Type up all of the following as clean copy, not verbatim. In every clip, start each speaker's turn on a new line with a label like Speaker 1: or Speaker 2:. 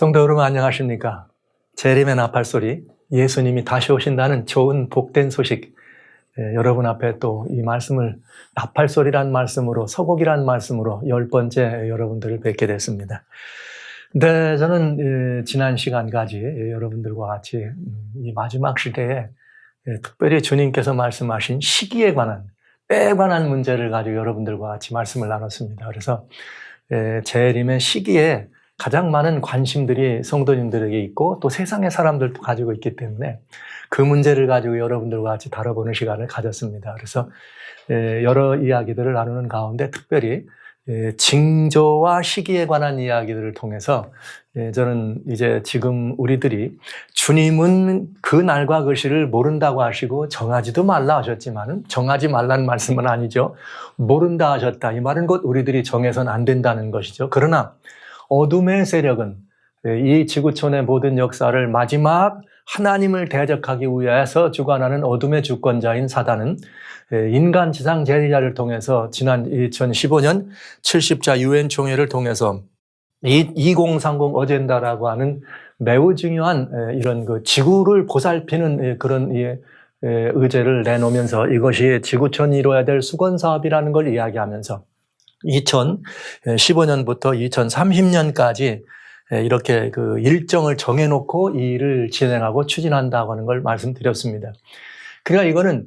Speaker 1: 성도 여러분 안녕하십니까? 재림의 나팔소리, 예수님이 다시 오신다는 좋은 복된 소식, 여러분 앞에 또 이 말씀을 나팔소리란 말씀으로, 서곡이란 말씀으로 10번째 여러분들을 뵙게 됐습니다. 네, 저는 지난 시간까지 여러분들과 같이 이 마지막 시대에 특별히 주님께서 말씀하신 시기에 관한, 때에 관한 문제를 가지고 여러분들과 같이 말씀을 나눴습니다. 그래서 재림의 시기에 가장 많은 관심들이 성도님들에게 있고 또 세상의 사람들도 가지고 있기 때문에 그 문제를 가지고 여러분들과 같이 다뤄보는 시간을 가졌습니다. 그래서 여러 이야기들을 나누는 가운데 특별히 징조와 시기에 관한 이야기들을 통해서 저는 이제 지금 우리들이 주님은 그 날과 그 시를 모른다고 하시고 정하지도 말라 하셨지만 정하지 말라는 말씀은 아니죠. 모른다 하셨다. 이 말은 곧 우리들이 정해서는 안 된다는 것이죠. 그러나 어둠의 세력은 이 지구촌의 모든 역사를 마지막 하나님을 대적하기 위해서 주관하는 어둠의 주권자인 사단은 인간 지상 제리자를 통해서 지난 2015년 70자 유엔 총회를 통해서 이 2030 어젠다라고 하는 매우 중요한 이런 그 지구를 보살피는 그런 의제를 내놓으면서 이것이 지구촌이 이루어야 될 수건 사업이라는 걸 이야기하면서 2015년부터 2030년까지 이렇게 그 일정을 정해놓고 이 일을 진행하고 추진한다고 하는 걸 말씀드렸습니다. 그러니까 이거는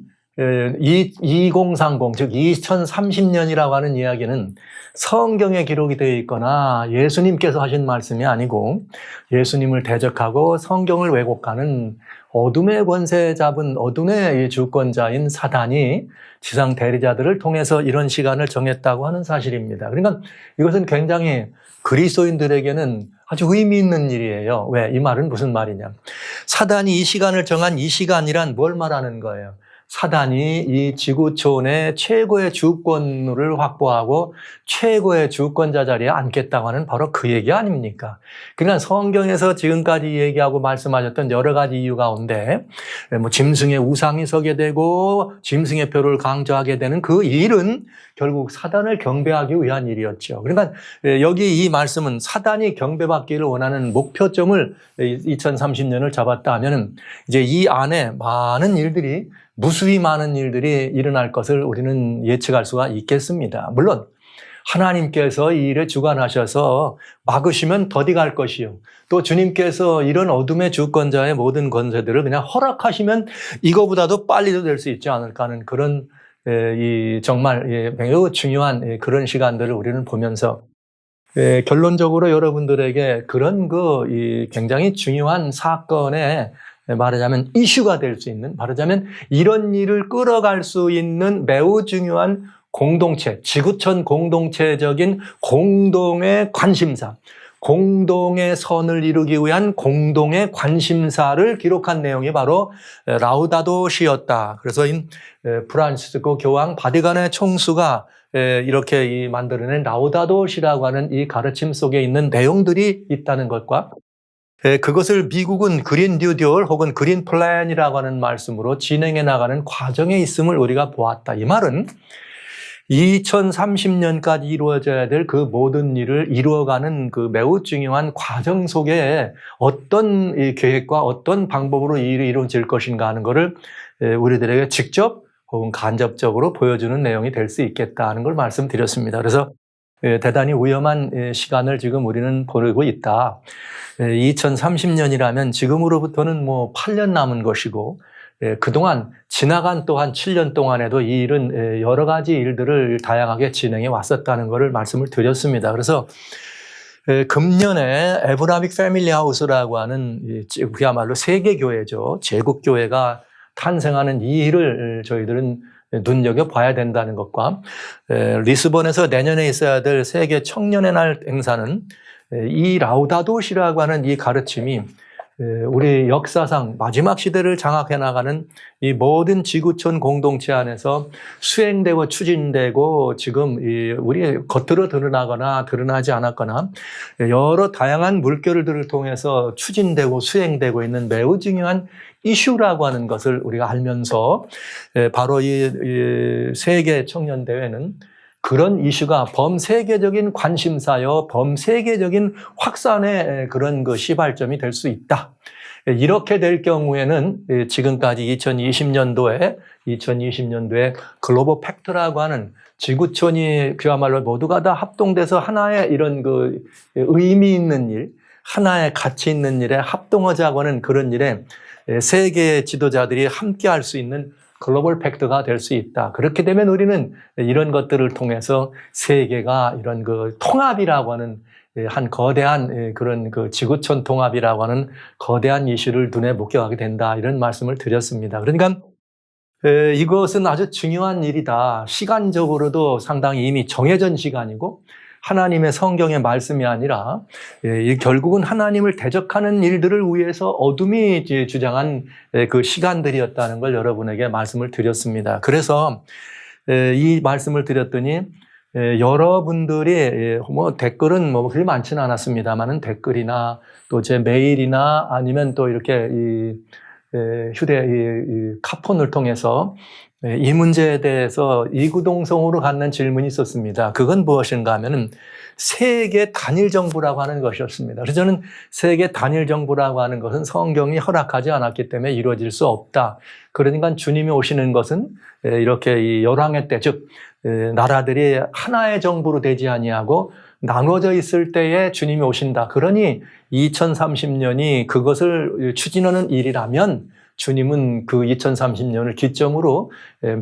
Speaker 1: 2030, 즉 2030년이라고 하는 이야기는 성경에 기록이 되어 있거나 예수님께서 하신 말씀이 아니고 예수님을 대적하고 성경을 왜곡하는 어둠의 권세 잡은 어둠의 주권자인 사단이 지상 대리자들을 통해서 이런 시간을 정했다고 하는 사실입니다. 그러니까 이것은 굉장히 그리스도인들에게는 아주 의미 있는 일이에요. 왜? 이 말은 무슨 말이냐? 사단이 이 시간을 정한 이 시간이란 뭘 말하는 거예요? 사단이 이 지구촌의 최고의 주권을 확보하고 최고의 주권자 자리에 앉겠다고 하는 바로 그 얘기 아닙니까? 그러니까 성경에서 지금까지 얘기하고 말씀하셨던 여러 가지 이유 가운데 짐승의 우상이 서게 되고 짐승의 표를 강조하게 되는 그 일은 결국 사단을 경배하기 위한 일이었죠. 그러니까 여기 이 말씀은 사단이 경배받기를 원하는 목표점을 2030년을 잡았다 하면은 이제 이 안에 많은 일들이 무수히 많은 일들이 일어날 것을 우리는 예측할 수가 있겠습니다. 물론 하나님께서 이 일에 주관하셔서 막으시면 더디 갈 것이요. 또 주님께서 이런 어둠의 주권자의 모든 권세들을 그냥 허락하시면 이거보다도 빨리도 될 수 있지 않을까 하는 그런 정말 매우 중요한 그런 시간들을 우리는 보면서 결론적으로 여러분들에게 그런 굉장히 중요한 사건에 말하자면 이슈가 될 수 있는, 말하자면 이런 일을 끌어갈 수 있는 매우 중요한 공동체, 지구촌 공동체적인 공동의 관심사, 공동의 선을 이루기 위한 공동의 관심사를 기록한 내용이 바로 라우다도 시였다. 그래서 프란시스코 교황 바티칸의 총수가 이렇게 만들어낸 라우다도 시라고 하는 이 가르침 속에 있는 내용들이 있다는 것과 그것을 미국은 그린 뉴딜 혹은 그린 플랜이라고 하는 말씀으로 진행해 나가는 과정에 있음을 우리가 보았다. 이 말은 2030년까지 이루어져야 될 그 모든 일을 이루어가는 그 매우 중요한 과정 속에 어떤 계획과 어떤 방법으로 이 일이 이루어질 것인가 하는 것을 우리들에게 직접 혹은 간접적으로 보여주는 내용이 될 수 있겠다는 걸 말씀드렸습니다. 그래서 대단히 위험한 시간을 지금 우리는 보내고 있다. 2030년이라면 지금으로부터는 8년 남은 것이고 그동안 지나간 또한 7년 동안에도 이 일은 여러 가지 일들을 다양하게 진행해 왔었다는 것을 말씀을 드렸습니다. 그래서 금년에 에브라믹 패밀리 하우스라고 하는 그야말로 세계교회죠. 제국교회가 탄생하는 이 일을 저희들은 눈여겨봐야 된다는 것과 리스본에서 내년에 있어야 될 세계 청년의 날 행사는 이 라우다도시라고 하는 이 가르침이 우리 역사상 마지막 시대를 장악해 나가는 이 모든 지구촌 공동체 안에서 수행되고 추진되고 지금 우리 겉으로 드러나거나 드러나지 않았거나 여러 다양한 물결들을 통해서 추진되고 수행되고 있는 매우 중요한 이슈라고 하는 것을 우리가 알면서 바로 이 세계 청년 대회는 그런 이슈가 범세계적인 관심사여 범세계적인 확산의 그런 그 시발점이 될 수 있다. 이렇게 될 경우에는 지금까지 2020년도에 글로벌 팩트라고 하는 지구촌이 그야말로 모두가 다 합동돼서 하나의 이런 그 의미 있는 일, 하나의 가치 있는 일에 합동하자고 하는 그런 일에 세계 지도자들이 함께 할 수 있는 글로벌 팩트가 될 수 있다. 그렇게 되면 우리는 이런 것들을 통해서 세계가 이런 그 통합이라고 하는 한 거대한 그런 그 지구촌 통합이라고 하는 거대한 이슈를 눈에 목격하게 된다. 이런 말씀을 드렸습니다. 그러니까 이것은 아주 중요한 일이다. 시간적으로도 상당히 이미 정해진 시간이고 하나님의 성경의 말씀이 아니라 결국은 하나님을 대적하는 일들을 위해서 어둠이 주장한 그 시간들이었다는 걸 여러분에게 말씀을 드렸습니다. 그래서 이 말씀을 드렸더니 여러분들이 뭐 댓글은 뭐 그리 많지는 않았습니다만은 댓글이나 또 제 메일이나 아니면 또 이렇게 이 카폰을 통해서 이 문제에 대해서 이구동성으로 갖는 질문이 있었습니다. 그건 무엇인가 하면은 세계 단일 정부라고 하는 것이었습니다. 그래서 저는 세계 단일 정부라고 하는 것은 성경이 허락하지 않았기 때문에 이루어질 수 없다. 그러니까 주님이 오시는 것은 이렇게 이 열왕의 때, 즉 나라들이 하나의 정부로 되지 아니하고 나눠져 있을 때에 주님이 오신다. 그러니 2030년이 그것을 추진하는 일이라면 주님은 그 2030년을 기점으로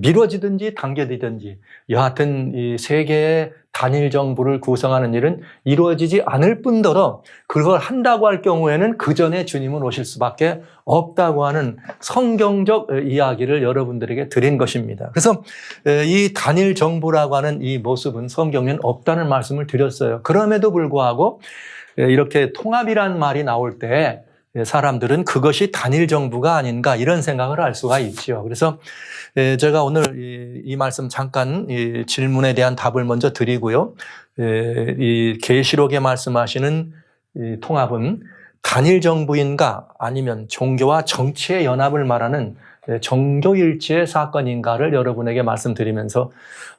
Speaker 1: 미뤄지든지 당겨지든지 여하튼 이 세계의 단일 정부를 구성하는 일은 이루어지지 않을 뿐더러 그걸 한다고 할 경우에는 그 전에 주님은 오실 수밖에 없다고 하는 성경적 이야기를 여러분들에게 드린 것입니다. 그래서 이 단일 정부라고 하는 이 모습은 성경에는 없다는 말씀을 드렸어요. 그럼에도 불구하고 이렇게 통합이란 말이 나올 때 사람들은 그것이 단일 정부가 아닌가 이런 생각을 할 수가 있죠. 그래서 제가 오늘 이 말씀 잠깐 이 질문에 대한 답을 먼저 드리고요. 이 계시록에 말씀하시는 이 통합은 단일 정부인가 아니면 종교와 정치의 연합을 말하는 정교일치의 사건인가를 여러분에게 말씀드리면서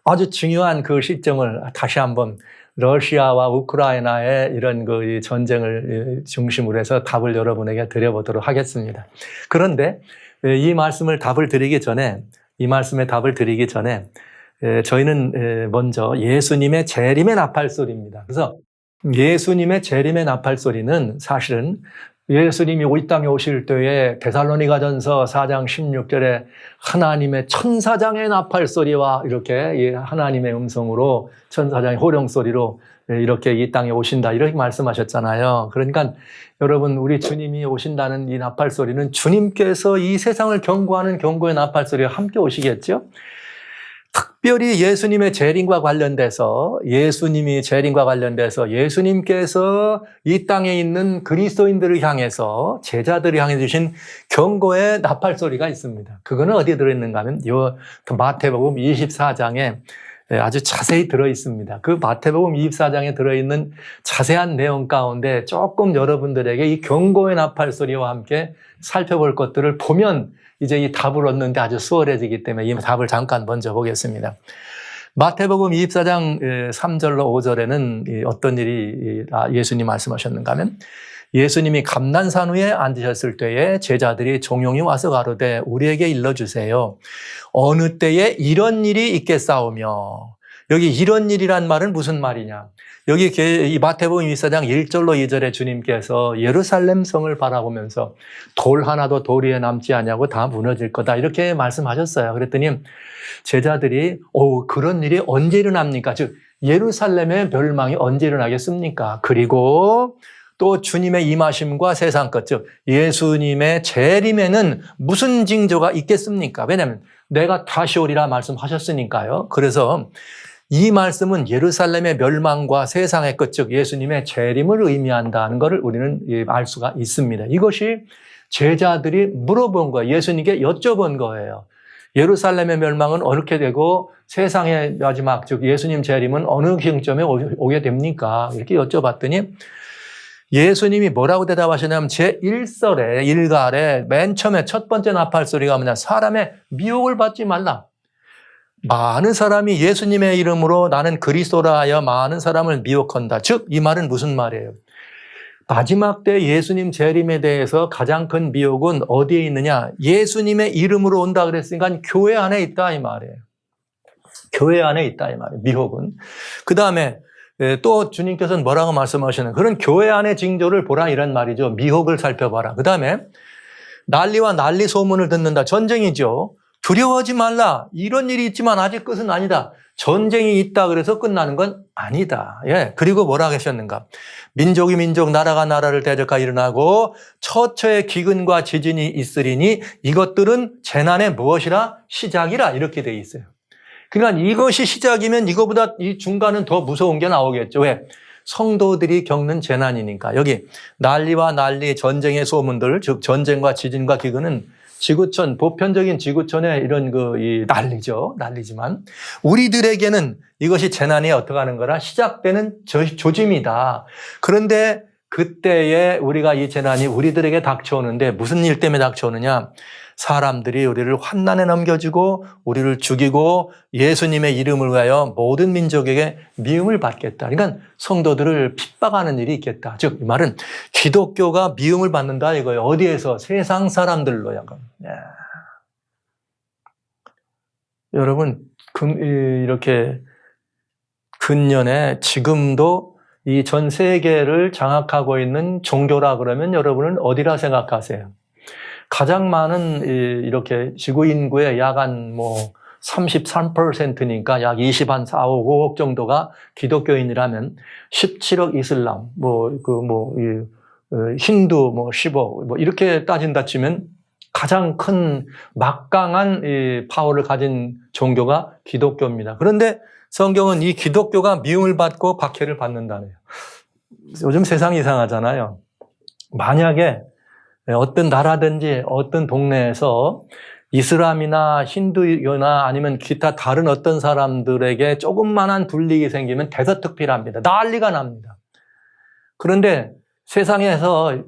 Speaker 1: 아주 중요한 그 시점을 다시 한번 러시아와 우크라이나의 이런 그 전쟁을 중심으로 해서 답을 여러분에게 드려보도록 하겠습니다. 그런데 이 말씀의 답을 드리기 전에 저희는 먼저 예수님의 재림의 나팔소리입니다. 그래서 예수님의 재림의 나팔소리는 사실은 예수님이 이 땅에 오실 때에 데살로니가전서 4장 16절에 하나님의 천사장의 나팔소리와 이렇게 하나님의 음성으로 천사장의 호령소리로 이렇게 이 땅에 오신다 이렇게 말씀하셨잖아요. 그러니까 여러분 우리 주님이 오신다는 이 나팔소리는 주님께서 이 세상을 경고하는 경고의 나팔소리와 함께 오시겠죠. 특별히 예수님의 재림과 관련돼서 예수님께서 이 땅에 있는 그리스도인들을 향해서 제자들을 향해 주신 경고의 나팔소리가 있습니다. 그거는 어디에 들어있는가 하면 마태복음 24장에 아주 자세히 들어있습니다. 그 마태복음 24장에 들어있는 자세한 내용 가운데 조금 여러분들에게 이 경고의 나팔소리와 함께 살펴볼 것들을 보면 이제 이 답을 얻는데 아주 수월해지기 때문에 이 답을 잠깐 먼저 보겠습니다. 마태복음 24장 3절로 5절에는 어떤 일이 예수님 말씀하셨는가 하면 예수님이 감난산 위에 앉으셨을 때에 제자들이 종용이 와서 가로되 우리에게 일러주세요. 어느 때에 이런 일이 있겠사오며 여기 이런 일이란 말은 무슨 말이냐. 여기 이 마태복음 24장 1절로 2절에 주님께서 예루살렘 성을 바라보면서 돌 하나도 돌 위에 남지 아니하고 다 무너질 거다 이렇게 말씀하셨어요. 그랬더니 제자들이 그런 일이 언제 일어납니까? 즉 예루살렘의 멸망이 언제 일어나겠습니까? 그리고 또 주님의 임하심과 세상 것, 즉 예수님의 재림에는 무슨 징조가 있겠습니까? 왜냐하면 내가 다시 오리라 말씀하셨으니까요. 그래서 이 말씀은 예루살렘의 멸망과 세상의 것, 즉 예수님의 재림을 의미한다는 것을 우리는 알 수가 있습니다. 이것이 제자들이 물어본 거예요. 예수님께 여쭤본 거예요. 예루살렘의 멸망은 어떻게 되고 세상의 마지막, 즉 예수님 재림은 어느 시점에 오게 됩니까? 이렇게 여쭤봤더니 예수님이 뭐라고 대답하셨냐면 제1설에 1갈에 맨 처음에 첫 번째 나팔소리가 뭐냐, 사람의 미혹을 받지 말라. 많은 사람이 예수님의 이름으로 나는 그리스도라 하여 많은 사람을 미혹한다. 즉, 이 말은 무슨 말이에요? 마지막 때 예수님 재림에 대해서 가장 큰 미혹은 어디에 있느냐? 예수님의 이름으로 온다 그랬으니까 교회 안에 있다 이 말이에요. 교회 안에 있다 이 말이에요. 미혹은. 그 다음에 또 주님께서는 뭐라고 말씀하시는? 그런 교회 안의 징조를 보라 이런 말이죠. 미혹을 살펴봐라. 그 다음에 난리와 난리 소문을 듣는다. 전쟁이죠. 두려워하지 말라. 이런 일이 있지만 아직 끝은 아니다. 전쟁이 있다 그래서 끝나는 건 아니다. 예. 그리고 뭐라 하셨는가? 민족이 민족, 나라가 나라를 대적하여 일어나고 처처의 기근과 지진이 있으리니 이것들은 재난의 무엇이라? 시작이라. 이렇게 돼 있어요. 그러니까 이것이 시작이면 이거보다 이 중간은 더 무서운 게 나오겠죠. 왜? 성도들이 겪는 재난이니까. 여기 난리와 난리, 전쟁의 소문들, 즉 전쟁과 지진과 기근은 지구촌, 보편적인 지구촌의 이런 이 난리죠. 난리지만 우리들에게는 이것이 재난이 어떻게 하는 거라? 시작되는 조짐이다. 그런데 그때에 우리가 이 재난이 우리들에게 닥쳐오는데 무슨 일 때문에 닥쳐오느냐? 사람들이 우리를 환난에 넘겨주고 우리를 죽이고 예수님의 이름을 위하여 모든 민족에게 미움을 받겠다. 그러니까 성도들을 핍박하는 일이 있겠다. 즉, 이 말은 기독교가 미움을 받는다 이거예요. 어디에서? 세상 사람들로요. 여러분, 이렇게 근년에 지금도 이 전 세계를 장악하고 있는 종교라 그러면 여러분은 어디라 생각하세요? 가장 많은 이렇게 지구 인구의 약 한 33%니까 약 4, 5억 정도가 기독교인이라면 17억 이슬람, 힌두 10억, 이렇게 따진다 치면 가장 큰 막강한 파워를 가진 종교가 기독교입니다. 그런데 성경은 이 기독교가 미움을 받고 박해를 받는다네요. 요즘 세상이 이상하잖아요. 만약에 어떤 나라든지 어떤 동네에서 이슬람이나 힌두교나 아니면 기타 다른 어떤 사람들에게 조금만한 불이익이 생기면 대서특필합니다. 난리가 납니다. 그런데 세상에서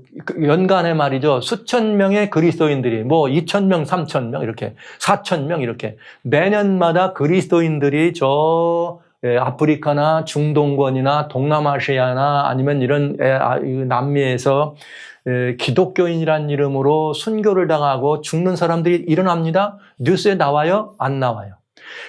Speaker 1: 연간에 말이죠. 수천 명의 그리스도인들이 2,000명, 3,000명 이렇게 4,000명 이렇게 매년마다 그리스도인들이 아프리카나 중동권이나 동남아시아나 아니면 이런 남미에서 기독교인이란 이름으로 순교를 당하고 죽는 사람들이 일어납니다. 뉴스에 나와요? 안 나와요.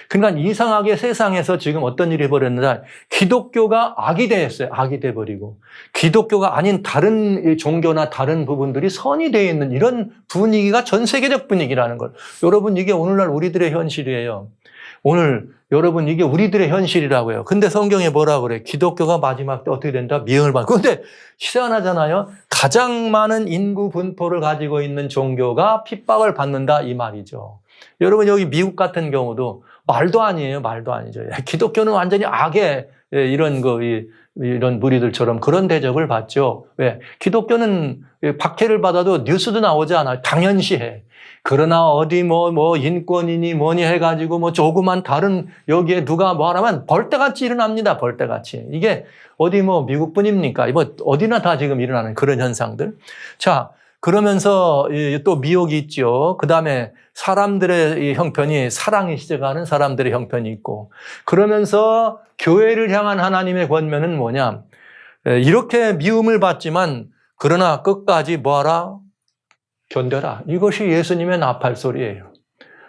Speaker 1: 그러니까 이상하게 세상에서 지금 어떤 일이 벌어졌느냐. 기독교가 악이 되었어요. 악이 돼버리고. 기독교가 아닌 다른 종교나 다른 부분들이 선이 되어 있는 이런 분위기가 전 세계적 분위기라는 걸. 여러분, 이게 오늘날 우리들의 현실이에요. 오늘 여러분 이게 우리들의 현실이라고요. 근데 성경에 뭐라고 그래? 기독교가 마지막 때 어떻게 된다? 미움을 받고. 근데 희한하잖아요. 가장 많은 인구 분포를 가지고 있는 종교가 핍박을 받는다 이 말이죠. 여러분 여기 미국 같은 경우도 말도 아니에요. 말도 아니죠. 기독교는 완전히 악의 이런 무리들처럼 그런 대접을 받죠. 왜? 기독교는 박해를 받아도 뉴스도 나오지 않아요. 당연시해. 그러나 어디 인권이니 뭐니 해가지고 조그만 다른 여기에 누가 뭐 하라면 벌떼같이 일어납니다. 벌떼같이. 이게 어디 미국뿐입니까? 어디나 다 지금 일어나는 그런 현상들. 자, 그러면서 또 미혹이 있죠. 그 다음에 사람들의 형편이 사랑이 시작하는 사람들의 형편이 있고 그러면서 교회를 향한 하나님의 권면은 뭐냐? 이렇게 미움을 받지만 그러나 끝까지 뭐하라? 견뎌라. 이것이 예수님의 나팔소리예요.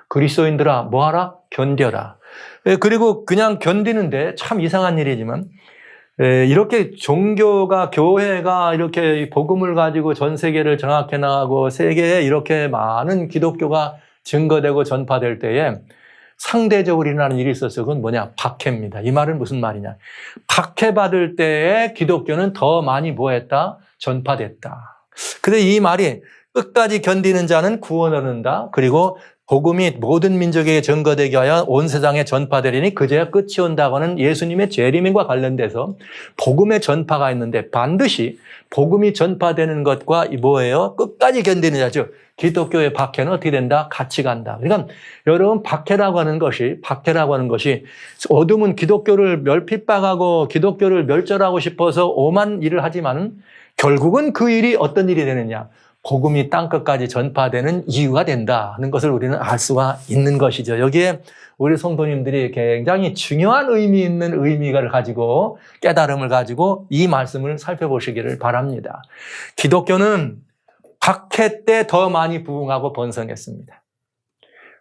Speaker 1: 그리스도인들아 뭐하라? 견뎌라. 그리고 그냥 견디는데 참 이상한 일이지만 이렇게 종교가 교회가 이렇게 복음을 가지고 전 세계를 장악해 나가고 세계에 이렇게 많은 기독교가 증거되고 전파될 때에 상대적으로 일어나는 일이 있었어요. 그건 뭐냐? 박해입니다. 이 말은 무슨 말이냐? 박해받을 때에 기독교는 더 많이 뭐했다? 전파됐다. 근데 이 말이 끝까지 견디는 자는 구원을 얻는다. 그리고 복음이 모든 민족에게 전거되게 하여 온 세상에 전파되리니 그제야 끝이 온다고 하는 예수님의 재림과 관련돼서 복음의 전파가 있는데 반드시 복음이 전파되는 것과 뭐예요? 끝까지 견디는 자죠. 기독교의 박해는 어떻게 된다? 같이 간다. 그러니까 여러분 박해라고 하는 것이 어둠은 기독교를 핍박하고 기독교를 멸절하고 싶어서 오만 일을 하지만은 결국은 그 일이 어떤 일이 되느냐? 복음이 땅끝까지 전파되는 이유가 된다는 것을 우리는 알 수가 있는 것이죠. 여기에 우리 성도님들이 굉장히 중요한 의미 있는 의미를 가지고 깨달음을 가지고 이 말씀을 살펴보시기를 바랍니다. 기독교는 박해 때 더 많이 부흥하고 번성했습니다.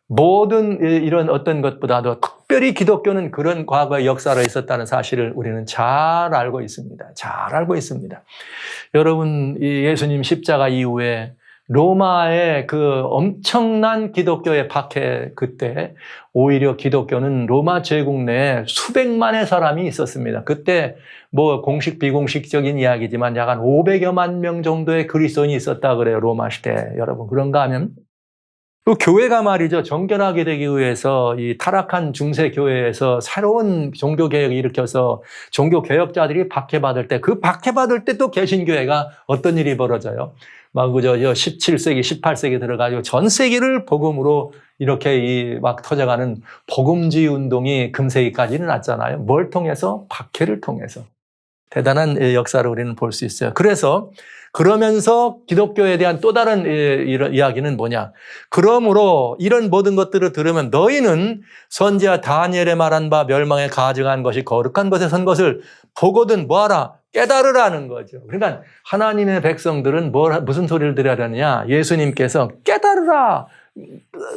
Speaker 1: 모든 이런 어떤 것보다도 특별히 기독교는 그런 과거의 역사로 있었다는 사실을 우리는 잘 알고 있습니다. 잘 알고 있습니다. 여러분, 이 예수님 십자가 이후에 로마의 그 엄청난 기독교의 박해 그때 오히려 기독교는 로마 제국 내에 수백만의 사람이 있었습니다. 그때 뭐 공식 비공식적인 이야기지만 약 한 500여만 명 정도의 그리스도인이 있었다 그래요. 로마 시대. 여러분 그런가 하면 또 교회가 말이죠. 정결하게 되기 위해서 이 타락한 중세 교회에서 새로운 종교 개혁을 일으켜서 종교 개혁자들이 박해받을 때 그 박해받을 때 또 개신교회가 어떤 일이 벌어져요? 막 그저 17세기, 18세기 들어가지고 전 세계를 복음으로 이렇게 막 터져가는 복음주의 운동이 금세기까지는 났잖아요. 뭘 통해서? 박해를 통해서. 대단한 역사를 우리는 볼 수 있어요. 그러면서 기독교에 대한 또 다른 이런 이야기는 뭐냐? 그러므로 이런 모든 것들을 들으면 너희는 선지자 다니엘의 말한 바 멸망에 가증한 것이 거룩한 것에 선 것을 보거든 뭐하라? 깨달으라는 거죠. 그러니까 하나님의 백성들은 무슨 소리를 들어야 되느냐? 예수님께서 깨달으라,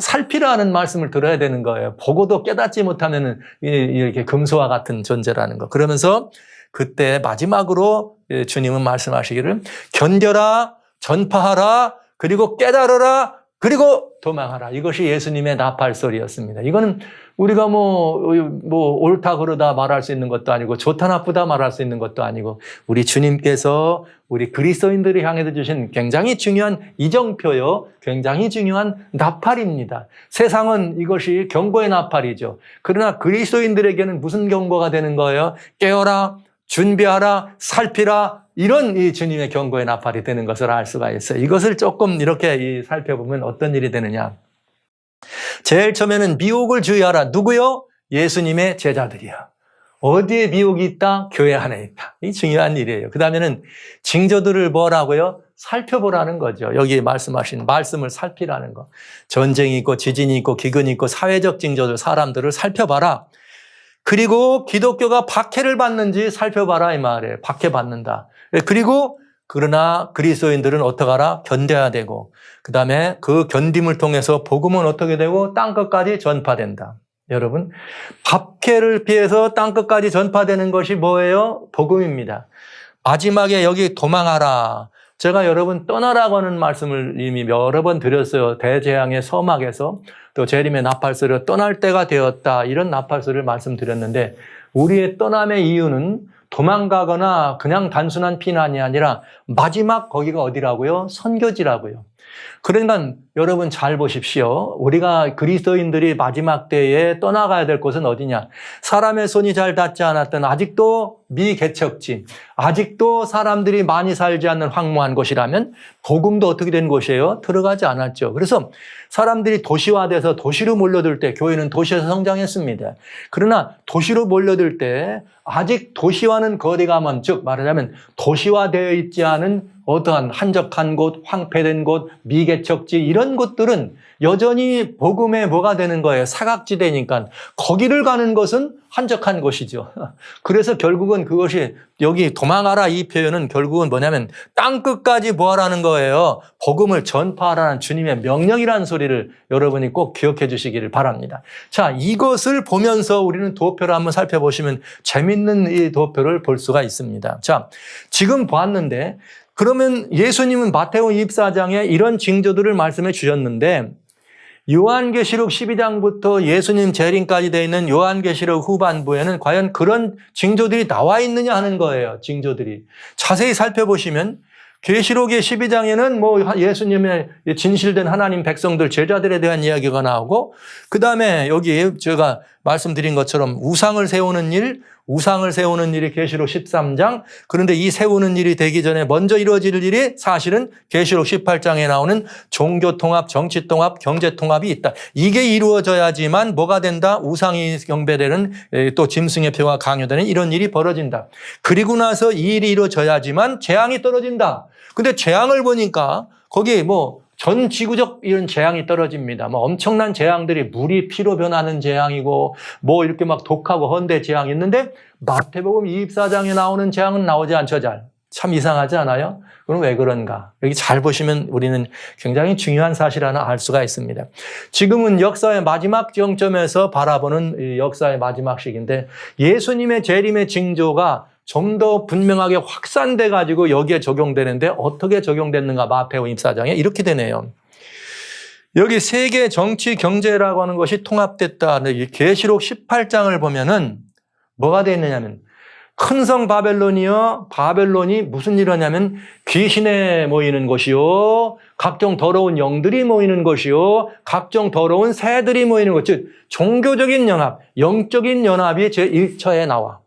Speaker 1: 살피라는 말씀을 들어야 되는 거예요. 보고도 깨닫지 못하면 이렇게 금소와 같은 존재라는 거. 그러면서 그때 마지막으로 주님은 말씀하시기를 견뎌라, 전파하라, 그리고 깨달으라, 그리고 도망하라. 이것이 예수님의 나팔소리였습니다. 이거는 우리가 뭐 옳다 그르다 말할 수 있는 것도 아니고 좋다 나쁘다 말할 수 있는 것도 아니고 우리 주님께서 우리 그리스도인들이 향해 주신 굉장히 중요한 이정표요. 굉장히 중요한 나팔입니다. 세상은 이것이 경고의 나팔이죠. 그러나 그리스도인들에게는 무슨 경고가 되는 거예요? 깨어라, 준비하라, 살피라, 이런 이 주님의 경고의 나팔이 되는 것을 알 수가 있어요. 이것을 조금 이렇게 살펴보면 어떤 일이 되느냐. 제일 처음에는 미혹을 주의하라. 누구요? 예수님의 제자들이요. 어디에 미혹이 있다? 교회 안에 있다. 이 중요한 일이에요. 그 다음에는 징조들을 뭐라고요? 살펴보라는 거죠. 여기 말씀하신 말씀을 살피라는 거. 전쟁이 있고 지진이 있고 기근이 있고 사회적 징조들, 사람들을 살펴봐라. 그리고 기독교가 박해를 받는지 살펴봐라 이 말이에요. 박해받는다. 그리고 그러나 그리스도인들은 어떻게 하라? 견뎌야 되고 그 다음에 그 견딤을 통해서 복음은 어떻게 되고 땅끝까지 전파된다. 여러분 박해를 피해서 땅끝까지 전파되는 것이 뭐예요? 복음입니다. 마지막에 여기 도망하라. 제가 여러분 떠나라고 하는 말씀을 이미 여러 번 드렸어요. 대재앙의 서막에서 또 재림의 나팔소리로 떠날 때가 되었다. 이런 나팔소리를 말씀드렸는데 우리의 떠남의 이유는 도망가거나 그냥 단순한 피난이 아니라 마지막 거기가 어디라고요? 선교지라고요. 그러니까 여러분 잘 보십시오. 우리가 그리스도인들이 마지막 때에 떠나가야 될 곳은 어디냐? 사람의 손이 잘 닿지 않았던 아직도 미개척지, 아직도 사람들이 많이 살지 않는 황무한 곳이라면 복음도 어떻게 된 곳이에요? 들어가지 않았죠. 그래서 사람들이 도시화돼서 도시로 몰려들 때 교회는 도시에서 성장했습니다. 그러나 도시로 몰려들 때 아직 도시와는 거리가 먼, 즉 말하자면 도시화되어 있지 않은 어떠한 한적한 곳, 황폐된 곳, 미개척지 이런 곳들은 여전히 복음의 뭐가 되는 거예요? 사각지대니까 거기를 가는 것은 한적한 곳이죠. 그래서 결국은 그것이 여기 도망하라 이 표현은 결국은 뭐냐면 땅끝까지 뭐하라는 거예요? 복음을 전파하라는 주님의 명령이라는 소리를 여러분이 꼭 기억해 주시기를 바랍니다. 자, 이것을 보면서 우리는 도표를 한번 살펴보시면 재밌는 이 도표를 볼 수가 있습니다. 자, 지금 보았는데 그러면 예수님은 마태복음 24장에 이런 징조들을 말씀해 주셨는데 요한계시록 12장부터 예수님 재림까지 되어 있는 요한계시록 후반부에는 과연 그런 징조들이 나와 있느냐 하는 거예요. 징조들이. 자세히 살펴보시면 계시록의 12장에는 뭐 예수님의 진실된 하나님 백성들 제자들에 대한 이야기가 나오고 그다음에 여기 제가 말씀드린 것처럼 우상을 세우는 일이 계시록 13장. 그런데 이 세우는 일이 되기 전에 먼저 이루어질 일이 사실은 계시록 18장에 나오는 종교 통합, 정치 통합, 경제 통합이 있다. 이게 이루어져야지만 뭐가 된다? 우상이 경배되는 또 짐승의 표가 강요되는 이런 일이 벌어진다. 그리고 나서 이 일이 이루어져야지만 재앙이 떨어진다. 근데 재앙을 보니까 거기 뭐 전 지구적 이런 재앙이 떨어집니다. 뭐 엄청난 재앙들이 물이 피로 변하는 재앙이고 뭐 이렇게 막 독하고 헌데 재앙이 있는데 마태복음 24장에 나오는 재앙은 나오지 않죠, 잘. 참 이상하지 않아요? 그럼 왜 그런가? 여기 잘 보시면 우리는 굉장히 중요한 사실 하나 알 수가 있습니다. 지금은 역사의 마지막 정점에서 바라보는 역사의 마지막 시기인데 예수님의 재림의 징조가 좀 더 분명하게 확산돼 가지고 여기에 적용되는데 어떻게 적용됐는가? 마태복음 24장에 이렇게 되네요. 여기 세계 정치 경제라고 하는 것이 통합됐다. 계시록 18장을 보면은 뭐가 되어 있느냐면 큰 성 바벨론이요. 바벨론이 무슨 일을 하냐면 귀신에 모이는 곳이요. 각종 더러운 영들이 모이는 곳이요. 각종 더러운 새들이 모이는 곳. 즉 종교적인 연합, 영적인 연합이 제1처에 나와.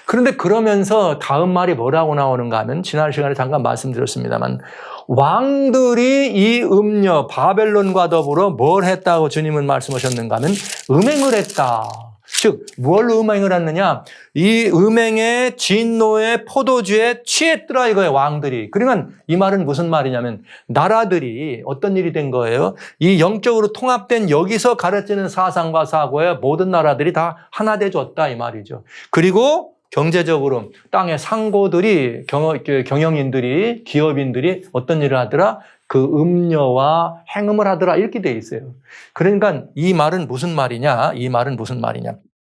Speaker 1: 그런데 그러면서 다음 말이 뭐라고 나오는가 하면 지난 시간에 잠깐 말씀드렸습니다만 왕들이 이 음녀 바벨론과 더불어 뭘 했다고 주님은 말씀하셨는가 하면 음행을 했다. 즉 뭘로 음행을 했느냐? 이 음행의 진노의 포도주에 취했더라 이거예요. 왕들이. 그러니까 이 말은 무슨 말이냐면 나라들이 어떤 일이 된 거예요? 이 영적으로 통합된 여기서 가르치는 사상과 사고에 모든 나라들이 다 하나 돼줬다 이 말이죠. 그리고 경제적으로 땅의 상고들이 경영인들이 기업인들이 어떤 일을 하더라? 그 음녀와 행음을 하더라 이렇게 돼 있어요. 그러니까 이 말은 무슨 말이냐? 이 말은 무슨 말이냐?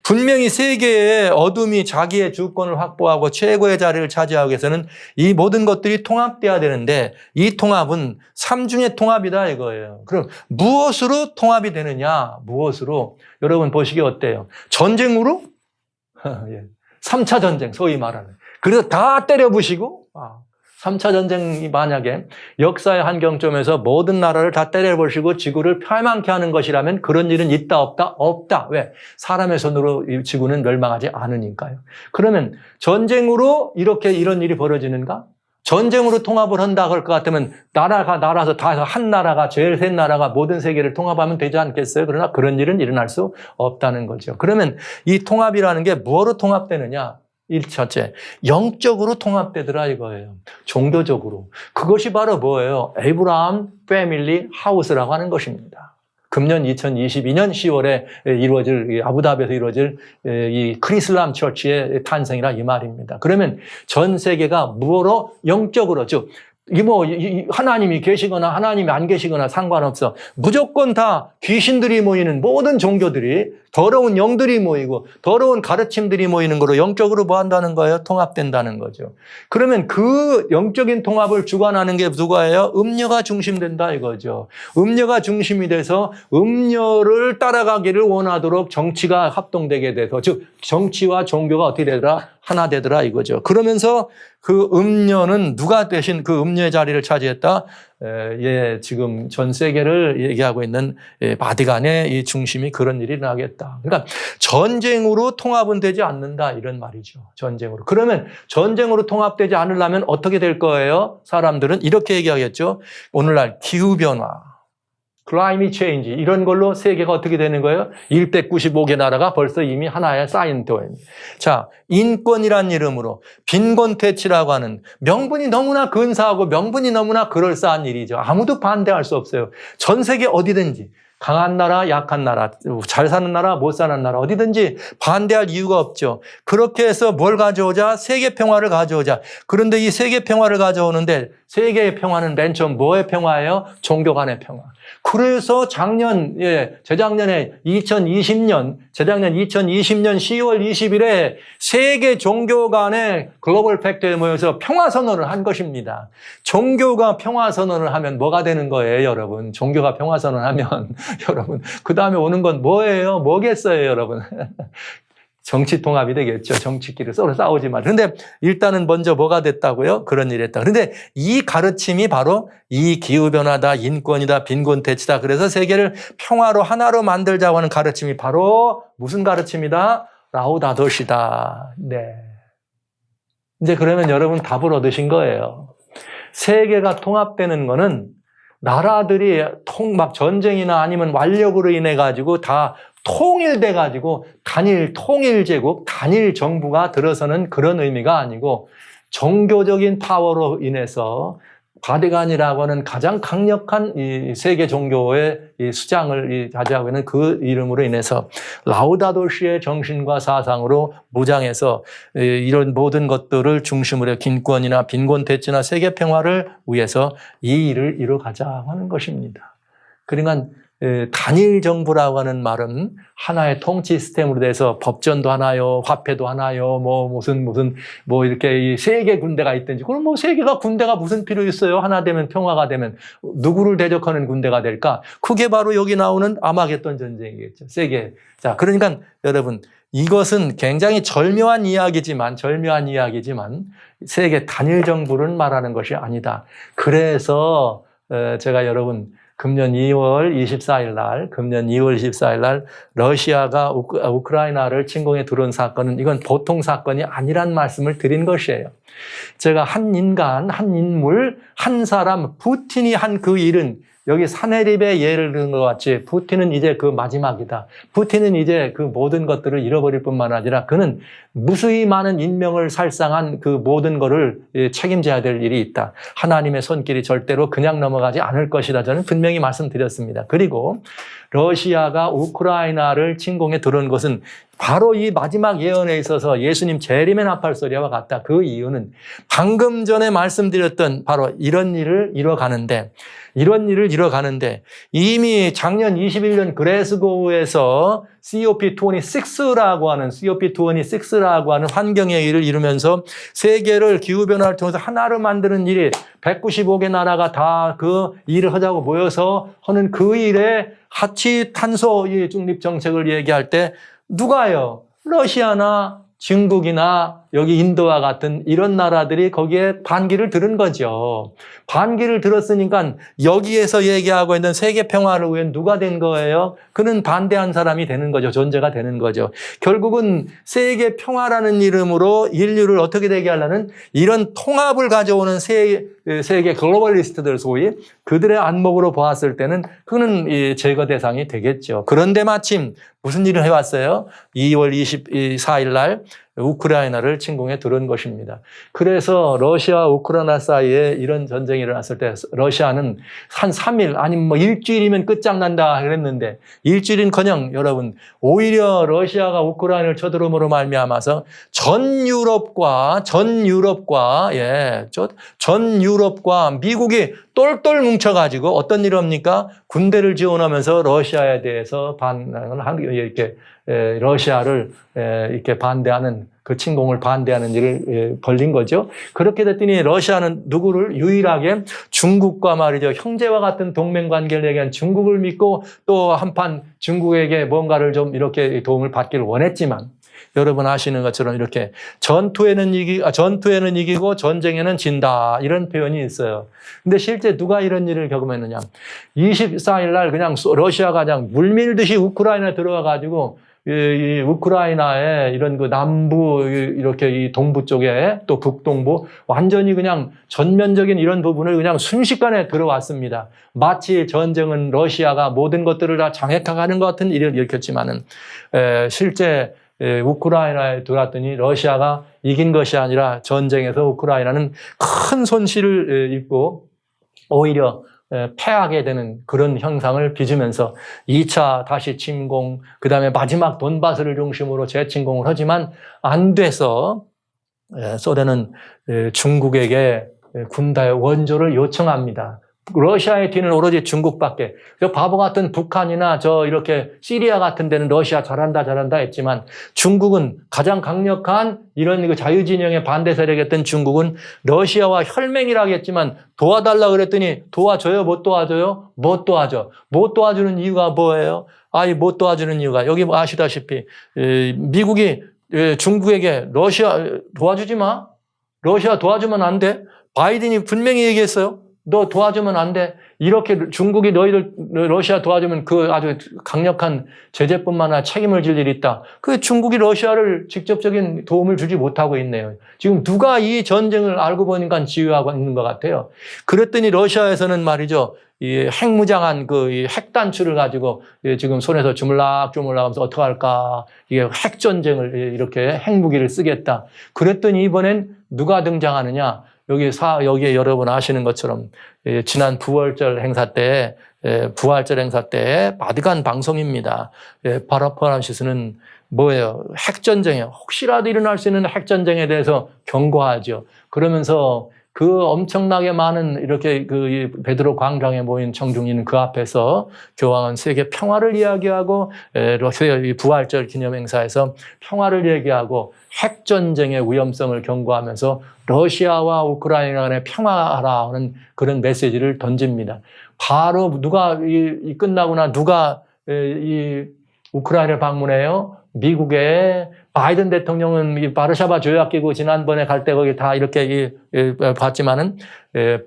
Speaker 1: 분명히 세계의 어둠이 자기의 주권을 확보하고 최고의 자리를 차지하기 위해서는 이 모든 것들이 통합돼야 되는데 이 통합은 삼중의 통합이다 이거예요. 그럼 무엇으로 통합이 되느냐? 무엇으로? 여러분 보시기 어때요? 전쟁으로? 3차 전쟁 소위 말하는. 그래서 다 때려 부시고 3차 전쟁이 만약에 역사의 한경점에서 모든 나라를 다 때려버리고 지구를 멸망케 하는 것이라면 그런 일은 있다 없다? 없다. 왜? 사람의 손으로 지구는 멸망하지 않으니까요. 그러면 전쟁으로 이런 일이 벌어지는가? 전쟁으로 통합을 한다 그럴 것 같으면 나라서 다 한 나라가 제일 센 나라가 모든 세계를 통합하면 되지 않겠어요? 그러나 그런 일은 일어날 수 없다는 거죠. 그러면 이 통합이라는 게 뭐로 통합되느냐? 첫째, 영적으로 통합되더라 이거예요. 종교적으로. 그것이 바로 뭐예요? 에이브라함 패밀리 하우스라고 하는 것입니다. 금년 2022년 10월에 이루어질 아부다비에서 이루어질 이 크리슬람 처치의 탄생이라 이 말입니다. 그러면 전 세계가 무엇으로 영적으로 즉 하나님이 계시거나 하나님이 안 계시거나 상관없어. 무조건 다 귀신들이 모이는 모든 종교들이 더러운 영들이 모이고 더러운 가르침들이 모이는 거로 영적으로 뭐 한다는 거예요? 통합된다는 거죠. 그러면 그 영적인 통합을 주관하는 게 누가예요? 음녀가 중심된다 이거죠. 음녀가 중심이 돼서 음녀를 따라가기를 원하도록 정치가 합동되게 돼서 즉 정치와 종교가 어떻게 되더라? 하나 되더라 이거죠. 그러면서 그 음녀는 누가 대신 그 음녀의 자리를 차지했다? 지금 전 세계를 얘기하고 있는 바티칸의 이 중심이 그런 일이 일어나겠다. 그러니까 전쟁으로 통합은 되지 않는다 이런 말이죠. 전쟁으로. 그러면 전쟁으로 통합되지 않으려면 어떻게 될 거예요? 사람들은 이렇게 얘기하겠죠. 오늘날 기후변화. climate change 이런 걸로 세계가 어떻게 되는 거예요? 195개 나라가 벌써 이미 하나에 쌓인 도입니다. 자, 인권이란 이름으로 빈곤퇴치라고 하는 명분이 너무나 근사하고 명분이 너무나 그럴싸한 일이죠. 아무도 반대할 수 없어요. 전 세계 어디든지 강한 나라, 약한 나라, 잘 사는 나라, 못 사는 나라 어디든지 반대할 이유가 없죠. 그렇게 해서 뭘 가져오자? 세계 평화를 가져오자. 그런데 이 세계 평화를 가져오는데 세계의 평화는 맨 처음 뭐의 평화예요? 종교 간의 평화. 그래서 재작년 2020년 10월 20일에 세계 종교 간의 글로벌 팩트에 모여서 평화 선언을 한 것입니다. 종교가 평화 선언을 하면 뭐가 되는 거예요, 여러분? 종교가 평화 선언하면 여러분 그 다음에 오는 건 뭐예요? 뭐겠어요, 여러분? 정치 통합이 되겠죠. 정치끼리 서로 싸우지 말. 그런데 일단은 먼저 뭐가 됐다고요? 그런 일이 했다. 그런데 이 가르침이 바로 이 기후변화다, 인권이다, 빈곤대치다. 그래서 세계를 평화로 하나로 만들자고 하는 가르침이 바로 무슨 가르침이다? 라우다도시다. 네. 이제 그러면 여러분 답을 얻으신 거예요. 세계가 통합되는 거는 나라들이 막 전쟁이나 아니면 완력으로 인해 가지고 다 통일돼 가지고 단일 통일제국, 단일 정부가 들어서는 그런 의미가 아니고 종교적인 파워로 인해서 바티칸이라고 하는 가장 강력한 이 세계 종교의 이 수장을 차지하고 있는 그 이름으로 인해서 라우다도 시의 정신과 사상으로 무장해서 이런 모든 것들을 중심으로 해 긴권이나 빈곤 대치나 세계 평화를 위해서 이 일을 이뤄가자 하는 것입니다. 그러니까 단일 정부라고 하는 말은 하나의 통치 시스템으로 돼서 법전도 하나요, 화폐도 하나요, 뭐 이렇게 이 세계 군대가 있든지, 그럼 뭐 세계가 군대가 무슨 필요 있어요? 하나 되면 평화가 되면 누구를 대적하는 군대가 될까? 그게 바로 여기 나오는 아마겟돈 전쟁이겠죠. 세계. 자, 그러니까 여러분, 이것은 굉장히 절묘한 이야기지만 세계 단일 정부를 말하는 것이 아니다. 그래서 제가 여러분 금년 2월 24일 날 러시아가 우크라이나를 침공해 들어온 사건은 이건 보통 사건이 아니란 말씀을 드린 것이에요. 제가 한 인간, 한 인물, 한 사람, 푸틴이 한 그 일은 여기 사내립의 예를 든 것 같이 푸틴은 이제 그 마지막이다. 푸틴은 이제 그 모든 것들을 잃어버릴 뿐만 아니라 그는 무수히 많은 인명을 살상한 그 모든 것을 책임져야 될 일이 있다. 하나님의 손길이 절대로 그냥 넘어가지 않을 것이다. 저는 분명히 말씀드렸습니다. 그리고 러시아가 우크라이나를 침공해 들어온 것은 바로 이 마지막 예언에 있어서 예수님 재림의 나팔 소리와 같다. 그 이유는 방금 전에 말씀드렸던 바로 이런 일을 이뤄가는데 이미 작년 21년 그래스고우에서 COP26라고 하는 환경의 일을 이루면서 세계를 기후변화를 통해서 하나로 만드는 일이 195개 나라가 다 그 일을 하자고 모여서 하는 그 일에 하치 탄소 중립 정책을 얘기할 때 누가요? 러시아나 중국이나 여기 인도와 같은 이런 나라들이 거기에 반기를 들은 거죠. 반기를 들었으니까 여기에서 얘기하고 있는 세계 평화를 위해 누가 된 거예요? 그는 반대한 사람이 되는 거죠. 존재가 되는 거죠. 결국은 세계 평화라는 이름으로 인류를 어떻게 되게 하려는 이런 통합을 가져오는 세계 글로벌리스트들 소위 그들의 안목으로 보았을 때는 그는 제거 대상이 되겠죠. 그런데 마침 무슨 일을 해왔어요? 2월 24일 날 우크라이나를 침공해 들어온 것입니다. 그래서 러시아와 우크라이나 사이에 이런 전쟁이 일어났을 때 러시아는 한 3일 아니면 뭐 일주일이면 끝장난다 그랬는데 일주일은커녕 여러분 오히려 러시아가 우크라이나를 쳐들어옴으로 말미암아서 전 유럽과 미국이 똘똘 뭉쳐가지고 어떤 일을 합니까? 군대를 지원하면서 러시아에 대해서 러시아를 이렇게 반대하는 그 침공을 반대하는 일을 벌린 거죠. 그렇게 됐더니 러시아는 누구를 유일하게 중국과 말이죠. 형제와 같은 동맹 관계를 얘기한 중국을 믿고 또 한판 중국에게 뭔가를 좀 이렇게 도움을 받기를 원했지만 여러분 아시는 것처럼 이렇게 전투에는 이기고 전쟁에는 진다 이런 표현이 있어요. 근데 실제 누가 이런 일을 경험했느냐? 24일 날 그냥 러시아가 그냥 물밀듯이 우크라이나에 들어와 가지고 이 우크라이나의 이런 그 남부 이렇게 이 동부 쪽에 또 북동부 완전히 그냥 전면적인 이런 부분을 그냥 순식간에 들어왔습니다. 마치 전쟁은 러시아가 모든 것들을 다 장악하는 것 같은 일을 일으켰지만은 실제 우크라이나에 들어왔더니 러시아가 이긴 것이 아니라 전쟁에서 우크라이나는 큰 손실을 입고 오히려 패하게 되는 그런 형상을 빚으면서 2차 다시 침공, 그 다음에 마지막 돈바스를 중심으로 재침공을 하지만 안 돼서 소련은 중국에게 군대 원조를 요청합니다. 러시아의 뒤는 오로지 중국밖에. 저 바보 같은 북한이나 저 이렇게 시리아 같은 데는 러시아 잘한다 했지만 중국은 가장 강력한 이런 그 자유진영의 반대 세력이었던 중국은 러시아와 혈맹이라고 했지만 도와달라 그랬더니 도와줘요? 못 도와줘요? 못 도와줘. 못 도와주는 이유가 뭐예요? 못 도와주는 이유가 여기 아시다시피 미국이 중국에게 러시아 도와주지 마. 러시아 도와주면 안 돼. 바이든이 분명히 얘기했어요. 너 도와주면 안 돼. 이렇게 중국이 너희들 러시아 도와주면 그 아주 강력한 제재뿐만 아니라 책임을 질 일이 있다. 그 중국이 러시아를 직접적인 도움을 주지 못하고 있네요. 지금 누가 이 전쟁을 알고 보니까 지휘하고 있는 것 같아요. 그랬더니 러시아에서는 말이죠. 이 핵무장한 그 핵 단추를 가지고 지금 손에서 주물락주물락하면서 어떻게 할까? 이게 핵전쟁을 이렇게 핵무기를 쓰겠다. 그랬더니 이번엔 누가 등장하느냐? 여기 여러분 아시는 것처럼 지난 부활절 행사 때 바티칸 방송입니다. 파파란시스는 뭐예요? 핵전쟁에 혹시라도 일어날 수 있는 핵전쟁에 대해서 경고하죠. 그러면서 그 엄청나게 많은 이렇게 그 베드로 광장에 모인 청중인 그 앞에서 교황은 세계 평화를 이야기하고 러시아 부활절 기념 행사에서 평화를 얘기하고 핵전쟁의 위험성을 경고하면서 러시아와 우크라이나 간의 평화하라는 그런 메시지를 던집니다. 바로 누가 끝나거나 누가 이 우크라이나를 방문해요? 미국의 바이든 대통령은 이 바르샤바 조약기구 지난번에 갈 때 거기 다 이렇게 봤지만은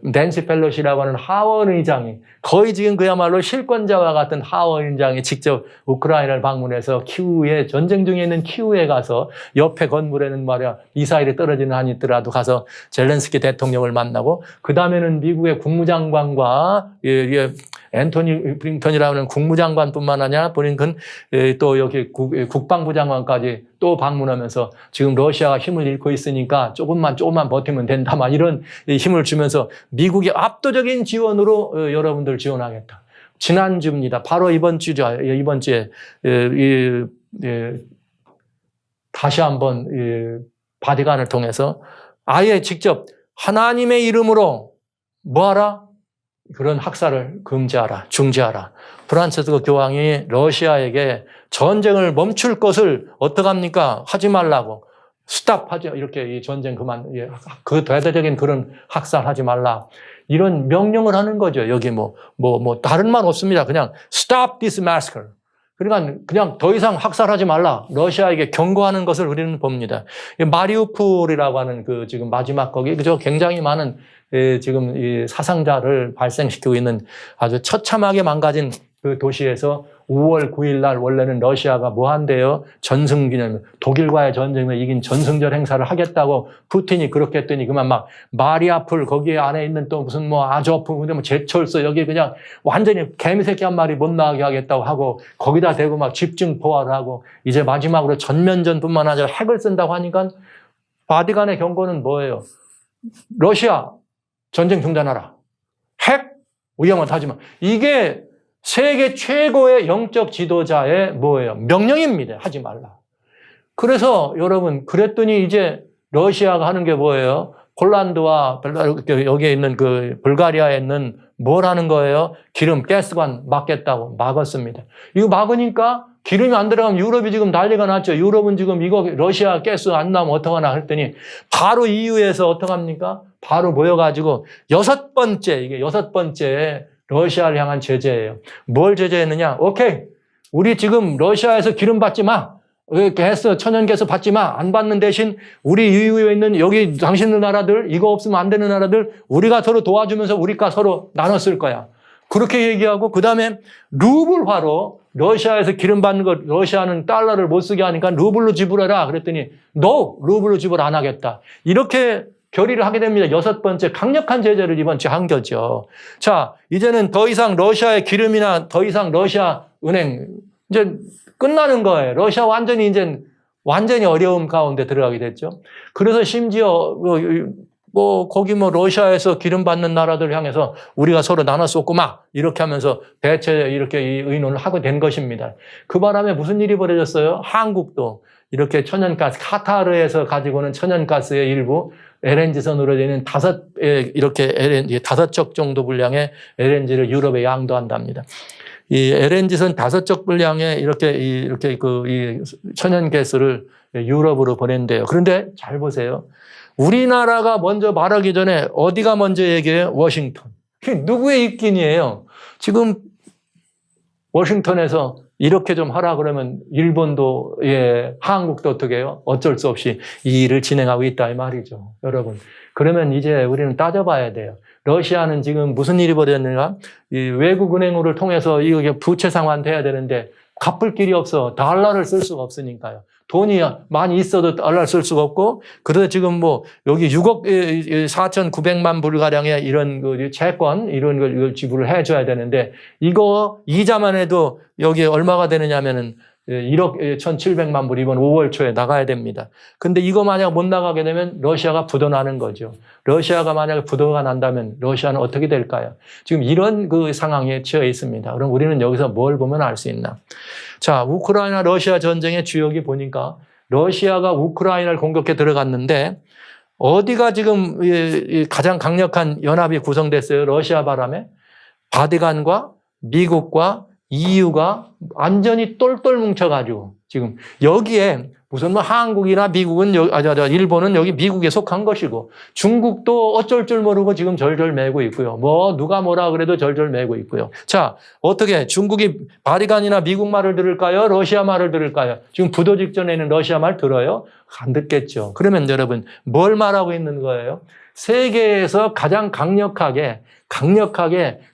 Speaker 1: 낸시 펠로시라고 하는 하원 의장이 거의 지금 그야말로 실권자와 같은 하원 의장이 직접 우크라이나를 방문해서 키우에 전쟁 중에 있는 키우에 가서 옆에 건물에는 말이야 미사일이 떨어지는 한이 있더라도 가서 젤렌스키 대통령을 만나고 그 다음에는 미국의 국무장관과 앤토니 블링컨이라고 하는 국무장관뿐만 아니라 블링컨 또 여기 국방부 장관까지 또 방문하면서 지금 러시아가 힘을 잃고 있으니까 조금만 버티면 된다. 막 이런 힘을 주면서 미국의 압도적인 지원으로 여러분들 지원하겠다. 지난주입니다. 바로 이번 주에 다시 한번 바티칸을 통해서 아예 직접 하나님의 이름으로 뭐하라? 그런 학살을 금지하라, 중지하라. 프란치스코 교황이 러시아에게 전쟁을 멈출 것을 어떡합니까? 하지 말라고. 스탑하죠. 이렇게 이 전쟁 그만, 그 대대적인 그런 학살하지 말라. 이런 명령을 하는 거죠. 여기 다른 말 없습니다. 그냥 stop this massacre. 그러니까 그냥 더 이상 학살하지 말라. 러시아에게 경고하는 것을 우리는 봅니다. 마리우폴이라고 하는 그 지금 마지막 거기 그저 굉장히 많은 지금 이 사상자를 발생시키고 있는 아주 처참하게 망가진 그 도시에서 5월 9일 날 원래는 러시아가 뭐 한대요? 전승기념, 독일과의 전쟁을 이긴 전승절 행사를 하겠다고 푸틴이 그렇게 했더니 그만 막 마리아폴 거기에 안에 있는 또 무슨 아조프, 제철소 여기 그냥 완전히 개미새끼 한 마리 못 나가게 하겠다고 하고 거기다 대고 막 집중 포화를 하고 이제 마지막으로 전면전뿐만 아니라 핵을 쓴다고 하니까 바티칸의 경고는 뭐예요? 러시아 전쟁 중단하라. 핵 위험하다 하지 마. 이게 세계 최고의 영적 지도자의 뭐예요? 명령입니다. 하지 말라. 그래서 여러분 그랬더니 이제 러시아가 하는 게 뭐예요? 폴란드와 여기에 있는 그 불가리아에 있는 뭘 하는 거예요? 기름 가스관 막겠다고 막았습니다. 이거 막으니까 기름이 안 들어가면 유럽이 지금 난리가 났죠. 유럽은 지금 이거 러시아 가스 안 나오면 어떡하나 했더니 바로 EU에서 어떡합니까? 바로 모여가지고 여섯 번째 러시아를 향한 제재예요. 뭘 제재했느냐? 오케이. 우리 지금 러시아에서 기름 받지 마. 가스, 천연가스 받지 마. 안 받는 대신 우리 EU에 있는 여기 당신들 나라들 이거 없으면 안 되는 나라들 우리가 서로 도와주면서 우리가 서로 나눠 쓸 거야. 그렇게 얘기하고 그다음에 루블화로 러시아에서 기름 받는 거 러시아는 달러를 못 쓰게 하니까 루블로 지불해라. 그랬더니 no, 루블로 지불 안 하겠다. 이렇게 결의를 하게 됩니다. 여섯 번째 강력한 제재를 이번 주에 한 거죠. 자, 이제는 더 이상 러시아의 기름이나 더 이상 러시아 은행 이제 끝나는 거예요. 러시아 완전히 어려움 가운데 들어가게 됐죠. 그래서 심지어 거기 러시아에서 기름 받는 나라들 향해서 우리가 서로 나눠 쏟고 막 이렇게 하면서 대체 이렇게 이 의논을 하게 된 것입니다. 그 바람에 무슨 일이 벌어졌어요? 한국도 이렇게 천연가스, 카타르에서 가지고 오는 천연가스의 일부 LNG선으로 되는 다섯 척 정도 분량의 LNG를 유럽에 양도한답니다. 이 LNG선 5척 분량의 이 천연가스를 유럽으로 보낸대요. 그런데 잘 보세요. 우리나라가 먼저 말하기 전에 어디가 먼저 얘기해요? 워싱턴. 누구의 입김이에요? 지금 워싱턴에서 이렇게 좀 하라 그러면 일본도 한국도 어떻게 해요? 어쩔 수 없이 이 일을 진행하고 있다 이 말이죠. 여러분. 그러면 이제 우리는 따져봐야 돼요. 러시아는 지금 무슨 일이 벌어졌는가? 이 외국 은행을 통해서 이게 부채 상환돼야 되는데 갚을 길이 없어. 달러를 쓸 수가 없으니까요. 돈이 많이 있어도 달러를 쓸 수가 없고, 그래서 지금 여기 6억 4,900만 불가량의 이런 채권, 이런 걸 지불을 해줘야 되는데, 이거 이자만 해도 여기 얼마가 되느냐면은 1억 1,700만 불 이번 5월 초에 나가야 됩니다. 근데 이거 만약 못 나가게 되면 러시아가 부도나는 거죠. 러시아가 만약에 부도가 난다면 러시아는 어떻게 될까요? 지금 이런 그 상황에 처해 있습니다. 그럼 우리는 여기서 뭘 보면 알 수 있나? 자, 우크라이나 러시아 전쟁의 주역이 보니까 러시아가 우크라이나를 공격해 들어갔는데 어디가 지금 가장 강력한 연합이 구성됐어요? 러시아 바람에 바티칸과 미국과 EU가 완전히 똘똘 뭉쳐가지고 지금 여기에 무슨 뭐 한국이나 미국은 일본은 여기 미국에 속한 것이고 중국도 어쩔 줄 모르고 지금 절절 매고 있고요. 뭐 누가 뭐라 그래도 절절 매고 있고요. 자, 어떻게 중국이 바티칸이나 미국 말을 들을까요? 러시아 말을 들을까요? 지금 부도 직전에는 러시아 말 들어요? 안 듣겠죠. 그러면 여러분 뭘 말하고 있는 거예요? 세계에서 가장 강력하게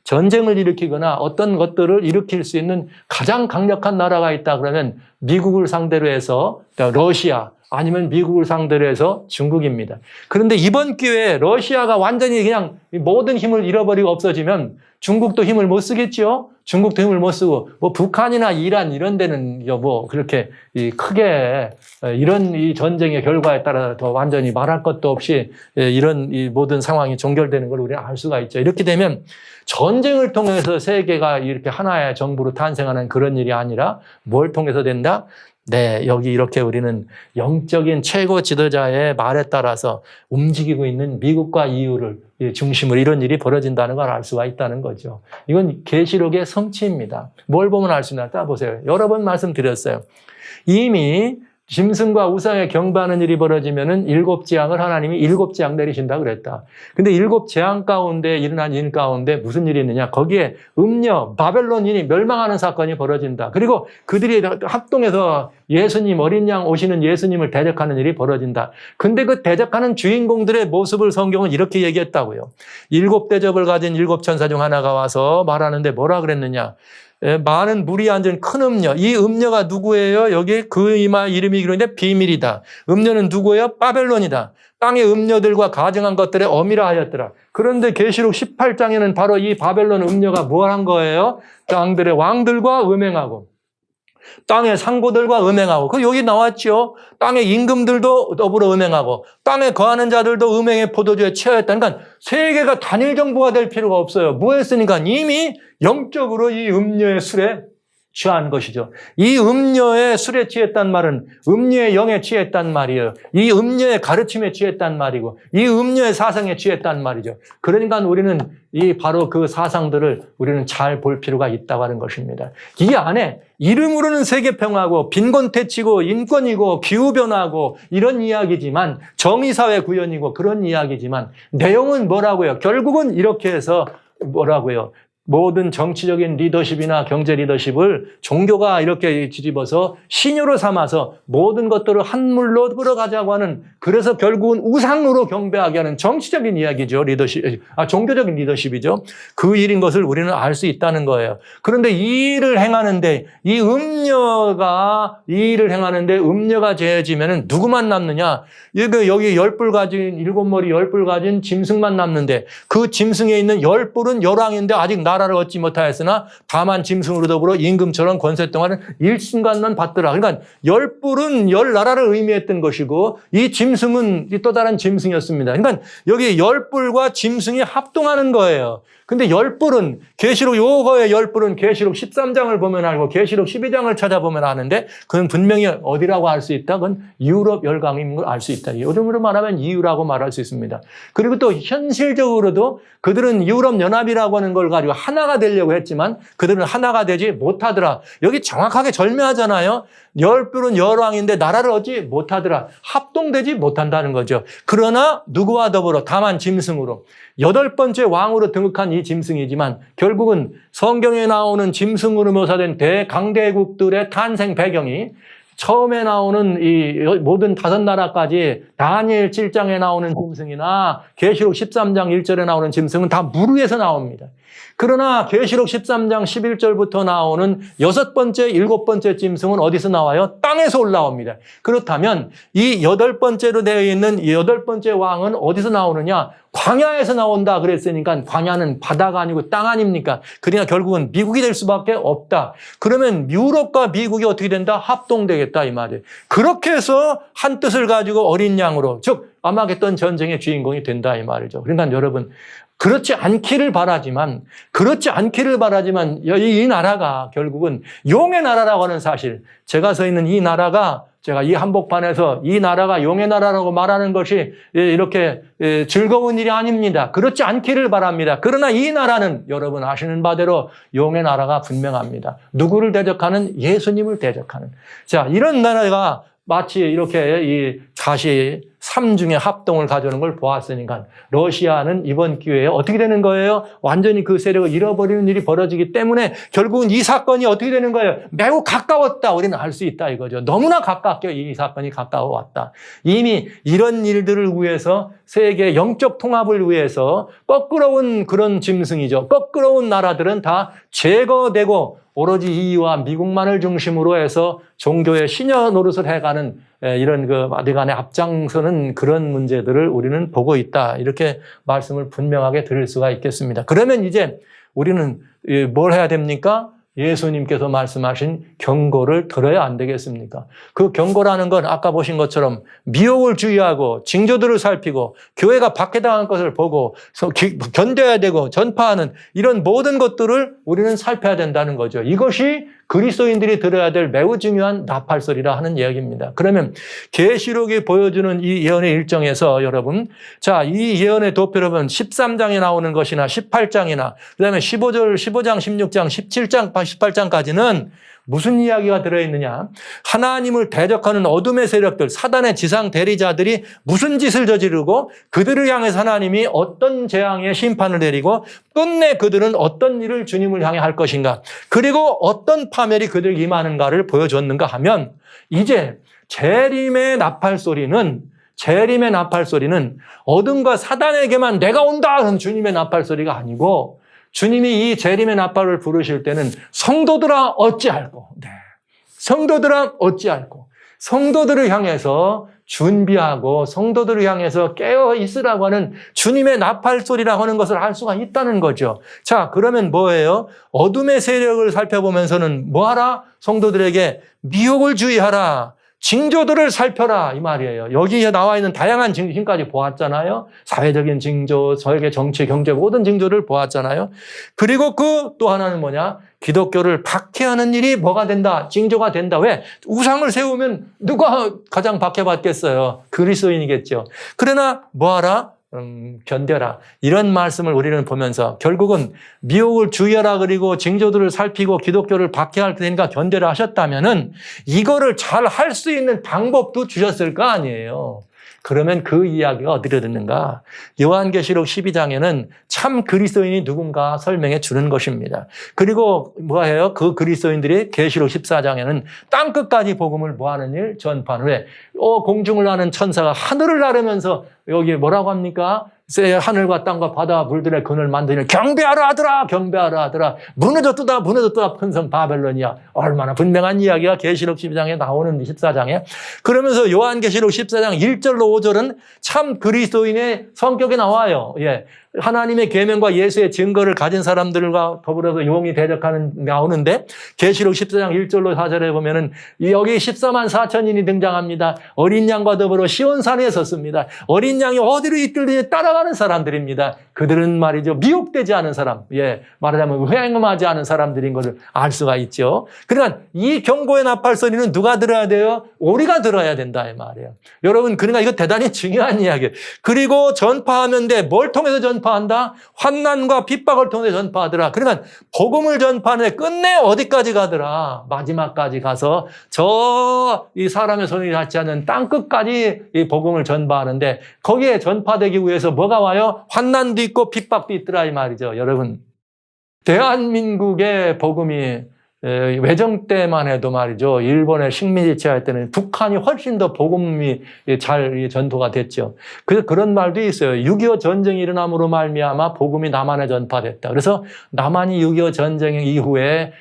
Speaker 1: 전쟁을 일으키거나 어떤 것들을 일으킬 수 있는 가장 강력한 나라가 있다 그러면 미국을 상대로 해서 러시아 아니면 미국을 상대로 해서 중국입니다. 그런데 이번 기회에 러시아가 완전히 그냥 모든 힘을 잃어버리고 없어지면 중국도 힘을 못 쓰겠죠? 중국도 힘을 못 쓰고, 뭐 북한이나 이란 이런 데는 뭐 그렇게 크게 이런 이 전쟁의 결과에 따라 더 완전히 말할 것도 없이 이런 이 모든 상황이 종결되는 걸 우리는 알 수가 있죠. 이렇게 되면 전쟁을 통해서 세계가 이렇게 하나의 정부로 탄생하는 그런 일이 아니라 뭘 통해서 된다? 네, 여기 이렇게 우리는 영적인 최고 지도자의 말에 따라서 움직이고 있는 미국과 EU를 중심으로 이런 일이 벌어진다는 걸 알 수가 있다는 거죠. 이건 계시록의 성취입니다. 뭘 보면 알 수 있나? 따보세요. 여러 번 말씀드렸어요. 이미 짐승과 우상에 경배하는 일이 벌어지면은 7재앙을 하나님이 7재앙 내리신다 그랬다. 근데 7재앙 가운데 일어난 일 가운데 무슨 일이 있느냐? 거기에 음녀, 바벨론인이 멸망하는 사건이 벌어진다. 그리고 그들이 합동해서 예수님, 어린 양 오시는 예수님을 대적하는 일이 벌어진다. 근데 그 대적하는 주인공들의 모습을 성경은 이렇게 얘기했다고요. 7대접을 가진 7천사 중 하나가 와서 말하는데 뭐라 그랬느냐? 많은 물이 앉은 큰 음녀. 이 음녀가 누구예요? 여기 그 이마 이름이 그런데 비밀이다. 음녀는 누구예요? 바벨론이다. 땅의 음녀들과 가증한 것들의 어미라 하였더라. 그런데 계시록 18장에는 바로 이 바벨론 음녀가 뭘 한 거예요? 땅들의 왕들과 음행하고 땅의 상고들과 음행하고 그 여기 나왔죠. 땅의 임금들도 더불어 음행하고 땅에 거하는 자들도 음행의 포도주에 취하였다. 그러니까 세계가 단일 정부가 될 필요가 없어요. 뭐 했으니까 이미 영적으로 이 음녀의 술에 취한 것이죠. 이 음녀의 술에 취했단 말은 음녀의 영에 취했단 말이에요. 이 음녀의 가르침에 취했단 말이고 이 음녀의 사상에 취했단 말이죠. 그러니까 우리는 이 바로 그 사상들을 우리는 잘 볼 필요가 있다고 하는 것입니다. 이 안에 이름으로는 세계평화고 빈곤퇴치고 인권이고 기후변화고 이런 이야기지만 정의사회 구현이고 그런 이야기지만 내용은 뭐라고요? 결국은 이렇게 해서 뭐라고요? 모든 정치적인 리더십이나 경제 리더십을 종교가 이렇게 뒤집어서 신유로 삼아서 모든 것들을 한물로 끌어가자고 하는 그래서 결국은 우상으로 경배하게 하는 정치적인 이야기죠. 종교적인 리더십이죠. 그 일인 것을 우리는 알 수 있다는 거예요. 그런데 이 일을 행하는데 음녀가 죄지면은 누구만 남느냐? 여기 10뿔 가진 7머리 10뿔 가진 짐승만 남는데 그 짐승에 있는 10뿔은 열왕인데 아직 나라를 얻지 못하였으나 다만 짐승으로 더불어 임금처럼 권세 동안은 일순간만 받더라. 그러니까 10뿔은 10나라를 의미했던 것이고 이 짐승은 또 다른 짐승이었습니다. 그러니까 여기 10뿔과 짐승이 합동하는 거예요. 근데 10뿔은 계시록 요거의 10뿔은 계시록 13장을 보면 알고 계시록 12장을 찾아보면 아는데 그건 분명히 어디라고 할 수 있다? 그건 유럽 열강인 걸 알 수 있다. 요즘으로 말하면 EU라고 말할 수 있습니다. 그리고 또 현실적으로도 그들은 유럽 연합이라고 하는 걸 가지고 하나가 되려고 했지만 그들은 하나가 되지 못하더라. 여기 정확하게 절묘하잖아요. 10뿔은 열왕인데 나라를 얻지 못하더라. 합동되지 못한다는 거죠. 그러나 누구와 더불어 다만 짐승으로 8번째 왕으로 등극한 이 짐승이지만 결국은 성경에 나오는 짐승으로 묘사된 대강대국들의 탄생 배경이 처음에 나오는 이 모든 5나라까지 다니엘 7장에 나오는 짐승이나 계시록 13장 1절에 나오는 짐승은 다 물 위에서 나옵니다. 그러나 계시록 13장 11절부터 나오는 6번째, 7번째 짐승은 어디서 나와요? 땅에서 올라옵니다. 그렇다면 이 8번째로 되어 있는 8번째 왕은 어디서 나오느냐? 광야에서 나온다 그랬으니까 광야는 바다가 아니고 땅 아닙니까? 그러나 결국은 미국이 될 수밖에 없다. 그러면 유럽과 미국이 어떻게 된다? 합동되겠다 이 말이에요. 그렇게 해서 한 뜻을 가지고 어린 양으로, 즉 아마겟돈 전쟁의 주인공이 된다 이 말이죠. 그러니까 여러분, 그렇지 않기를 바라지만 이 나라가 결국은 용의 나라라고 하는 사실, 제가 서 있는 이 나라가, 제가 이 한복판에서 이 나라가 용의 나라라고 말하는 것이 이렇게 즐거운 일이 아닙니다. 그렇지 않기를 바랍니다. 그러나 이 나라는 여러분 아시는 바대로 용의 나라가 분명합니다. 누구를 대적하는? 예수님을 대적하는. 자, 이런 나라가 마치 이렇게 다시 삼중의 합동을 가져오는 걸 보았으니까 러시아는 이번 기회에 어떻게 되는 거예요? 완전히 그 세력을 잃어버리는 일이 벌어지기 때문에 결국은 이 사건이 어떻게 되는 거예요? 매우 가까웠다. 우리는 알 수 있다 이거죠. 너무나 가깝게 이 사건이 가까워왔다. 이미 이런 일들을 위해서 세계 영적 통합을 위해서 거꾸로운 그런 짐승이죠. 거꾸로운 나라들은 다 제거되고 오로지 이와 미국만을 중심으로 해서 종교의 신여 노릇을 해가는 이런 그 바티칸의 앞장서는 그런 문제들을 우리는 보고 있다. 이렇게 말씀을 분명하게 드릴 수가 있겠습니다. 그러면 이제 우리는 뭘 해야 됩니까? 예수님께서 말씀하신 경고를 들어야 안 되겠습니까? 그 경고라는 건 아까 보신 것처럼 미혹을 주의하고 징조들을 살피고 교회가 박해당한 것을 보고 견뎌야 되고 전파하는 이런 모든 것들을 우리는 살펴야 된다는 거죠. 이것이 그리스도인들이 들어야 될 매우 중요한 나팔소리라 하는 이야기입니다. 그러면 계시록이 보여주는 이 예언의 일정에서 여러분, 자, 이 예언의 도표를 보면 13장에 나오는 것이나 18장이나 그다음에 15장, 16장, 17장, 18장까지는 무슨 이야기가 들어있느냐? 하나님을 대적하는 어둠의 세력들, 사단의 지상 대리자들이 무슨 짓을 저지르고 그들을 향해서 하나님이 어떤 재앙의 심판을 내리고 끝내 그들은 어떤 일을 주님을 향해 할 것인가, 그리고 어떤 파멸이 그들 임하는가를 보여줬는가 하면, 이제 재림의 나팔 소리는 어둠과 사단에게만 내가 온다 하는 주님의 나팔 소리가 아니고, 주님이 이 재림의 나팔을 부르실 때는 성도들아 어찌할꼬, 성도들아 어찌할꼬, 성도들을 향해서 준비하고 성도들을 향해서 깨어 있으라고 하는 주님의 나팔 소리라고 하는 것을 알 수가 있다는 거죠. 자, 그러면 뭐예요? 어둠의 세력을 살펴보면서는 뭐하라? 성도들에게 미혹을 주의하라. 징조들을 살펴라 이 말이에요. 여기에 나와 있는 다양한 징조까지 보았잖아요. 사회적인 징조, 세계 정치, 경제 모든 징조를 보았잖아요. 그리고 그 또 하나는 뭐냐? 기독교를 박해하는 일이 뭐가 된다? 징조가 된다. 왜? 우상을 세우면 누가 가장 박해받겠어요? 그리스도인이겠죠. 그러나 뭐하라? 견뎌라. 이런 말씀을 우리는 보면서 결국은 미혹을 주의하라, 그리고 징조들을 살피고 기독교를 박해할 테니까 견뎌라 하셨다면은 이거를 잘 할 수 있는 방법도 주셨을 거 아니에요. 그러면 그 이야기가 어디로 듣는가? 요한계시록 12장에는 참 그리스도인이 누군가 설명해 주는 것입니다. 그리고 뭐예요? 그 그리스도인들이 계시록 14장에는 땅끝까지 복음을 뭐하는 일? 전파하는. 왜? 공중을 나는 천사가 하늘을 나르면서 여기 뭐라고 합니까? 하늘과 땅과 바다와 물들의 근을 만드니 경배하라 하더라, 경배하라 하더라. 무너졌도다, 무너졌도다, 큰 성 바벨론이야. 얼마나 분명한 이야기가 계시록 12장에 나오는 14장에. 그러면서 요한계시록 14장 1절로 5절은 참 그리스도인의 성격이 나와요. 예. 하나님의 계명과 예수의 증거를 가진 사람들과 더불어서 용이 대적하는 나오는데, 계시록 14장 1절로 4절에 보면은 여기 14만 4천인이 등장합니다. 어린 양과 더불어 시온산에 섰습니다. 어린 양이 어디로 이끌리지 따라가는 사람들입니다. 그들은 말이죠, 미혹되지 않은 사람, 예, 말하자면 회행하지 않은 사람들인 것을 알 수가 있죠. 그러니까 이 경고의 나팔 소리는 누가 들어야 돼요? 우리가 들어야 된다 이 말이에요. 여러분, 그러니까 이거 대단히 중요한 이야기예요. 그리고 전파하면 돼. 뭘 통해서 전파한다? 환난과 핍박을 통해 전파하더라. 그러니까 복음을 전파하는데 끝내 어디까지 가더라? 마지막까지 가서 이 사람의 손이 닿지 않는 땅끝까지 이 복음을 전파하는데, 거기에 전파되기 위해서 뭐가 와요? 환난도 있고 핍박도 있더라 이 말이죠. 여러분, 대한민국의 복음이 외정 때만 해도 말이죠. 일본의 식민지 체할 때는 북한이 훨씬 더 복음이 잘 전도가 됐죠. 그래서 그런 말도 있어요. 6.25 전쟁이 일어남으로 말미암아 복음이 남한에 전파됐다. 그래서 남한이 6.25 전쟁 이후에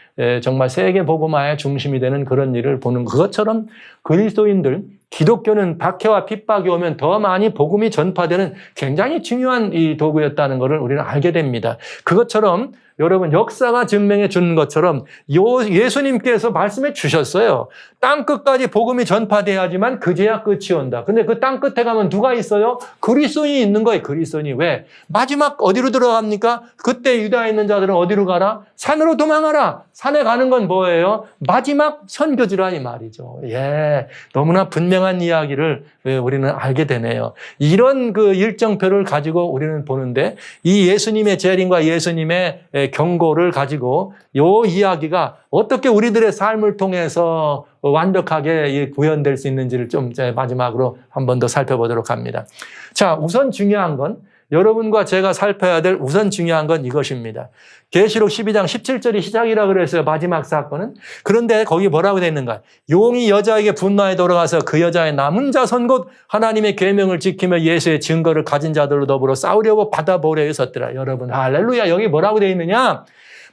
Speaker 1: 정말 세계 복음화의 중심이 되는 그런 일을 보는 것처럼 그리스도인들, 기독교는 박해와 핍박이 오면 더 많이 복음이 전파되는 굉장히 중요한 이 도구였다는 것을 우리는 알게 됩니다. 그것처럼 여러분 역사가 증명해 주는 것처럼 예수님께서 말씀해 주셨어요. 땅 끝까지 복음이 전파돼야지만 그제야 끝이 온다. 근데 그 땅 끝에 가면 누가 있어요? 그리스도인이 있는 거예요. 그리스도인이. 왜? 마지막 어디로 들어갑니까? 그때 유다에 있는 자들은 어디로 가라? 산으로 도망하라. 산에 가는 건 뭐예요? 마지막 선교지라 이 말이죠. 예, 너무나 분명한 이야기를 우리는 알게 되네요. 이런 그 일정표를 가지고 우리는 보는데 이 예수님의 재림과 예수님의 경고를 가지고 이 이야기가 어떻게 우리들의 삶을 통해서 완벽하게 구현될 수 있는지를 좀 마지막으로 한 번 더 살펴보도록 합니다. 자, 우선 중요한 건 여러분과 제가 살펴야 될 우선 중요한 건 이것입니다. 계시록 12장 17절이 시작이라 그랬어요. 마지막 사건은. 그런데 거기 뭐라고 되어 있는가? 용이 여자에게 분노에 돌아가서 그 여자의 남은 자손 곧 하나님의 계명을 지키며 예수의 증거를 가진 자들로 더불어 싸우려고 바다 보레에 섰더라. 여러분 할렐루야. 여기 뭐라고 되어 있느냐?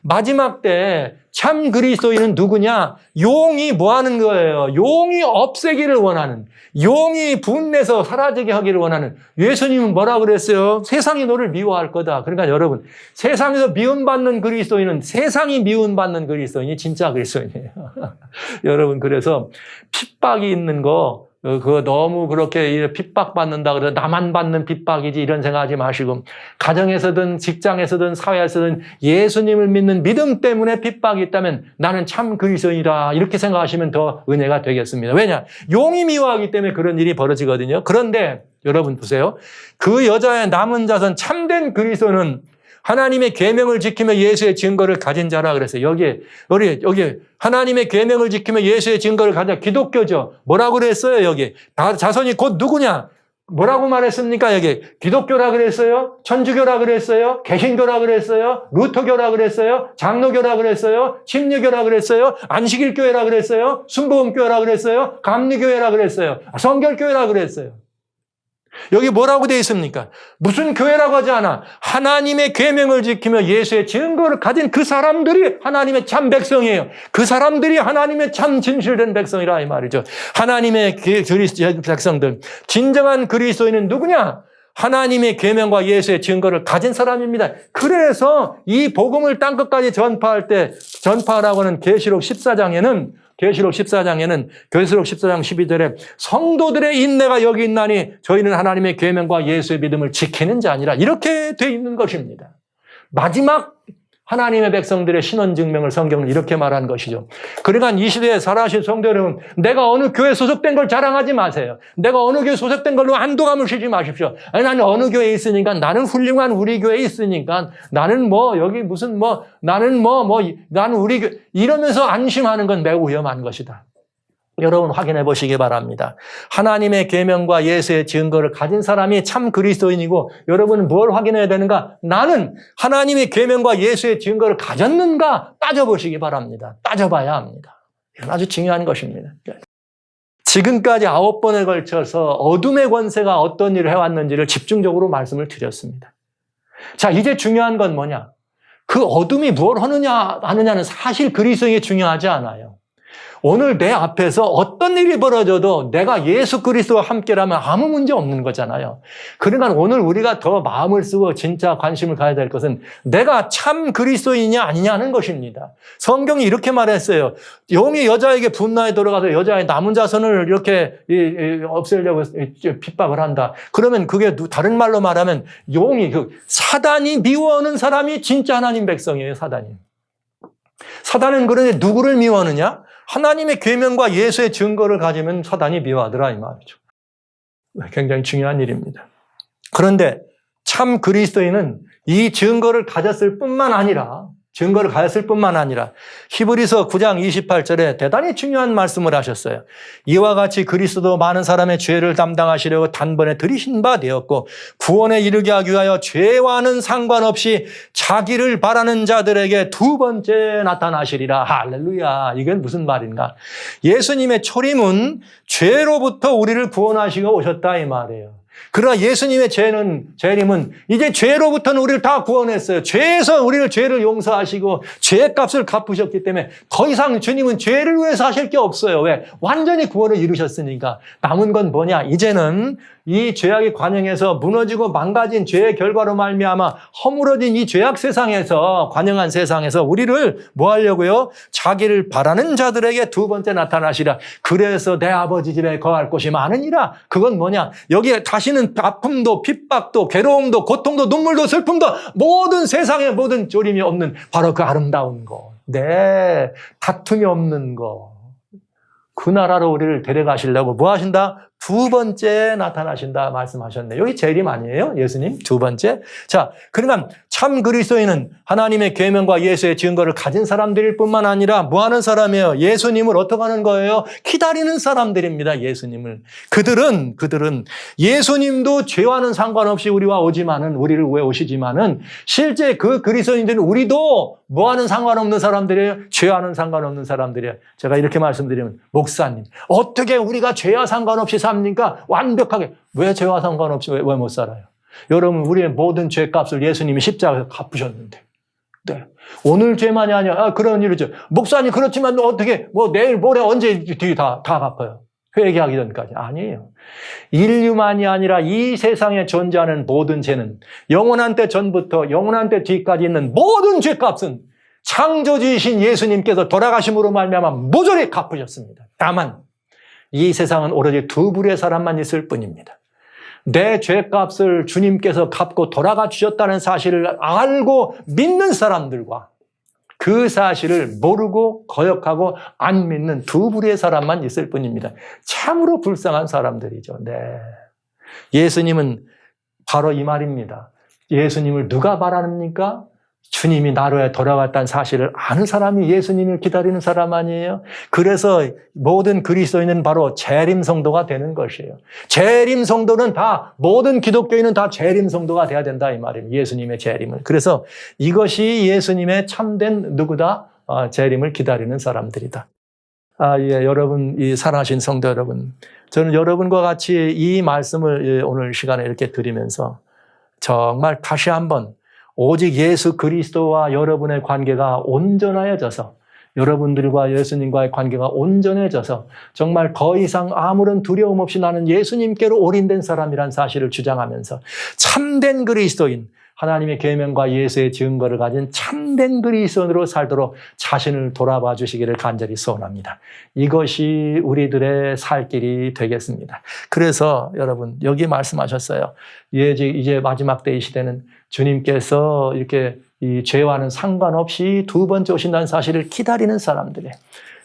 Speaker 1: 마지막 때 참 그리스도인은 누구냐? 용이 뭐 하는 거예요? 용이 없애기를 원하는, 용이 분내서 사라지게 하기를 원하는. 예수님은 뭐라고 그랬어요? 세상이 너를 미워할 거다. 그러니까 여러분, 세상에서 미움받는 그리스도인은, 세상이 미움받는 그리스도인이 진짜 그리스도인이에요. 여러분, 그래서 핍박이 있는 거, 그거 너무 그렇게 핍박받는다 그래서 나만 받는 핍박이지 이런 생각하지 마시고, 가정에서든 직장에서든 사회에서든 예수님을 믿는 믿음 때문에 핍박이 있다면 나는 참 그리스도인이다 이렇게 생각하시면 더 은혜가 되겠습니다. 왜냐? 용이 미워하기 때문에 그런 일이 벌어지거든요. 그런데 여러분 보세요. 그 여자의 남은 자손 참된 그리스도는 하나님의 계명을 지키며 예수의 증거를 가진 자라 그랬어요. 여기 하나님의 계명을 지키며 예수의 증거를 가진 자, 기독교죠. 뭐라고 그랬어요? 여기 다 자손이 곧 누구냐? 뭐라고 말했습니까? 여기 기독교라 그랬어요? 천주교라 그랬어요? 개신교라 그랬어요? 루터교라 그랬어요? 장로교라 그랬어요? 침례교라 그랬어요? 안식일교회라 그랬어요? 순복음교회라 그랬어요? 감리교회라 그랬어요? 성결교회라 그랬어요. 여기 뭐라고 되어 있습니까? 무슨 교회라고 하지 않아. 하나님의 계명을 지키며 예수의 증거를 가진 그 사람들이 하나님의 참 백성이에요. 그 사람들이 하나님의 참 진실된 백성이라 이 말이죠. 하나님의 백성들. 진정한 그리스도인은 누구냐? 하나님의 계명과 예수의 증거를 가진 사람입니다. 그래서 이 복음을 땅끝까지 전파하라고 하는 계시록 14장에는 계시록 14장 12절에 성도들의 인내가 여기 있나니 저희는 하나님의 계명과 예수의 믿음을 지키는 자 아니라 이렇게 돼 있는 것입니다. 마지막 하나님의 백성들의 신원 증명을 성경은 이렇게 말한 것이죠. 그러니까 이 시대에 살아가신 성도 여러분, 내가 어느 교회에 소속된 걸 자랑하지 마세요. 내가 어느 교회에 소속된 걸로 안도감을 쉬지 마십시오. 아니, 나는 어느 교회에 있으니까, 나는 훌륭한 우리 교회에 있으니까, 나는 나는 우리 교회, 이러면서 안심하는 건 매우 위험한 것이다. 여러분 확인해 보시기 바랍니다. 하나님의 계명과 예수의 증거를 가진 사람이 참 그리스도인이고, 여러분은 뭘 확인해야 되는가? 나는 하나님의 계명과 예수의 증거를 가졌는가 따져보시기 바랍니다. 따져봐야 합니다. 이건 아주 중요한 것입니다. 지금까지 9번에 걸쳐서 어둠의 권세가 어떤 일을 해왔는지를 집중적으로 말씀을 드렸습니다. 자, 이제 중요한 건 뭐냐? 그 어둠이 뭘 하느냐 아느냐는 사실 그리스도인이 중요하지 않아요. 오늘 내 앞에서 어떤 일이 벌어져도 내가 예수 그리스도와 함께라면 아무 문제 없는 거잖아요. 그러니까 오늘 우리가 더 마음을 쓰고 진짜 관심을 가야 될 것은 내가 참 그리스도인이냐 아니냐는 것입니다. 성경이 이렇게 말했어요. 용이 여자에게 분노에 돌아가서 여자의 남은 자손을 이렇게 없애려고 핍박을 한다. 그러면 그게 다른 말로 말하면 용이 사단이 미워하는 사람이 진짜 하나님 백성이에요. 사단은 그런데 누구를 미워하느냐? 하나님의 계명과 예수의 증거를 가지면 사단이 미워하더라 이 말이죠. 굉장히 중요한 일입니다. 그런데 참 그리스도인은 이 증거를 가졌을 뿐만 아니라 증거를 가졌을 뿐만 아니라 히브리서 9장 28절에 대단히 중요한 말씀을 하셨어요. 이와 같이 그리스도 많은 사람의 죄를 담당하시려고 단번에 들이신 바 되었고 구원에 이르게 하기 위하여 죄와는 상관없이 자기를 바라는 자들에게 두 번째 나타나시리라. 할렐루야. 이건 무슨 말인가? 예수님의 초림은 죄로부터 우리를 구원하시고 오셨다 이 말이에요. 그러나 예수님의 재림은 이제 죄로부터는 우리를 다 구원했어요. 죄에서 우리를 죄를 용서하시고 죄값을 갚으셨기 때문에 더 이상 주님은 죄를 위해서 하실 게 없어요. 왜? 완전히 구원을 이루셨으니까. 남은 건 뭐냐? 이제는 이 죄악의 관영에서 무너지고 망가진 죄의 결과로 말미암아 허물어진 이 죄악 세상에서, 관영한 세상에서 우리를 뭐 하려고요? 자기를 바라는 자들에게 두 번째 나타나시라. 그래서 내 아버지 집에 거할 곳이 많으니라. 그건 뭐냐? 여기에 다시는 아픔도 핍박도 괴로움도 고통도 눈물도 슬픔도 모든 세상의 모든 조림이 없는 바로 그 아름다운 거. 네, 다툼이 없는 거. 그 나라로 우리를 데려가시려고 뭐 하신다? 두 번째 나타나신다 말씀하셨네. 여기 재림 아니에요? 예수님 두 번째. 자, 그러니까 참 그리스도인은 하나님의 계명과 예수의 증거를 가진 사람들일 뿐만 아니라 뭐 하는 사람이에요? 예수님을 어떻게 하는 거예요? 기다리는 사람들입니다. 예수님을. 그들은 예수님도 죄와는 상관없이 우리와 오지만은, 우리를 위해 오시지만은 실제 그 그리스도인들은 우리도 뭐하는 상관없는 사람들이에요? 죄와는 상관없는 사람들이에요. 제가 이렇게 말씀드리면, 목사님 어떻게 우리가 죄와 상관없이 삽니까? 완벽하게. 왜 죄와 상관없이 왜 못 살아요? 여러분, 우리의 모든 죄값을 예수님이 십자가에서 갚으셨는데. 네. 오늘 죄만이 아니야. 그런 일이죠. 목사님, 그렇지만 어떻게, 내일, 모레, 언제 뒤 다 갚아요? 회개하기 전까지. 아니에요. 인류만이 아니라 이 세상에 존재하는 모든 죄는 영원한 때 전부터 영원한 때 뒤까지 있는 모든 죄값은 창조주이신 예수님께서 돌아가심으로 말미암아 모조리 갚으셨습니다. 다만 이 세상은 오로지 두 부류의 사람만 있을 뿐입니다. 내 죄값을 주님께서 갚고 돌아가 주셨다는 사실을 알고 믿는 사람들과 그 사실을 모르고 거역하고 안 믿는 두 부류의 사람만 있을 뿐입니다. 참으로 불쌍한 사람들이죠. 네. 예수님은 바로 이 말입니다. 예수님을 누가 바라십니까? 주님이 나로에 돌아갔다는 사실을 아는 사람이 예수님을 기다리는 사람 아니에요? 그래서 모든 그리스도인은 바로 재림 성도가 되는 것이에요. 재림 성도는 다, 모든 기독교인은 다 재림 성도가 돼야 된다 이 말입니다. 예수님의 재림을. 그래서 이것이 예수님의 참된 누구다? 재림을 기다리는 사람들이다. 예, 여러분, 이 사랑하신 성도 여러분, 저는 여러분과 같이 이 말씀을 오늘 시간에 이렇게 드리면서 정말 다시 한번 오직 예수 그리스도와 여러분의 관계가 온전해져서, 여러분들과 예수님과의 관계가 온전해져서 정말 더 이상 아무런 두려움 없이 나는 예수님께로 올인된 사람이란 사실을 주장하면서 참된 그리스도인, 하나님의 계명과 예수의 증거를 가진 참된 그리스도인으로 살도록 자신을 돌아봐 주시기를 간절히 소원합니다. 이것이 우리들의 살 길이 되겠습니다. 그래서 여러분, 여기 말씀하셨어요. 이제 마지막 때의 시대는 주님께서 이렇게 이 죄와는 상관없이 두 번째 오신다는 사실을 기다리는 사람들이에요.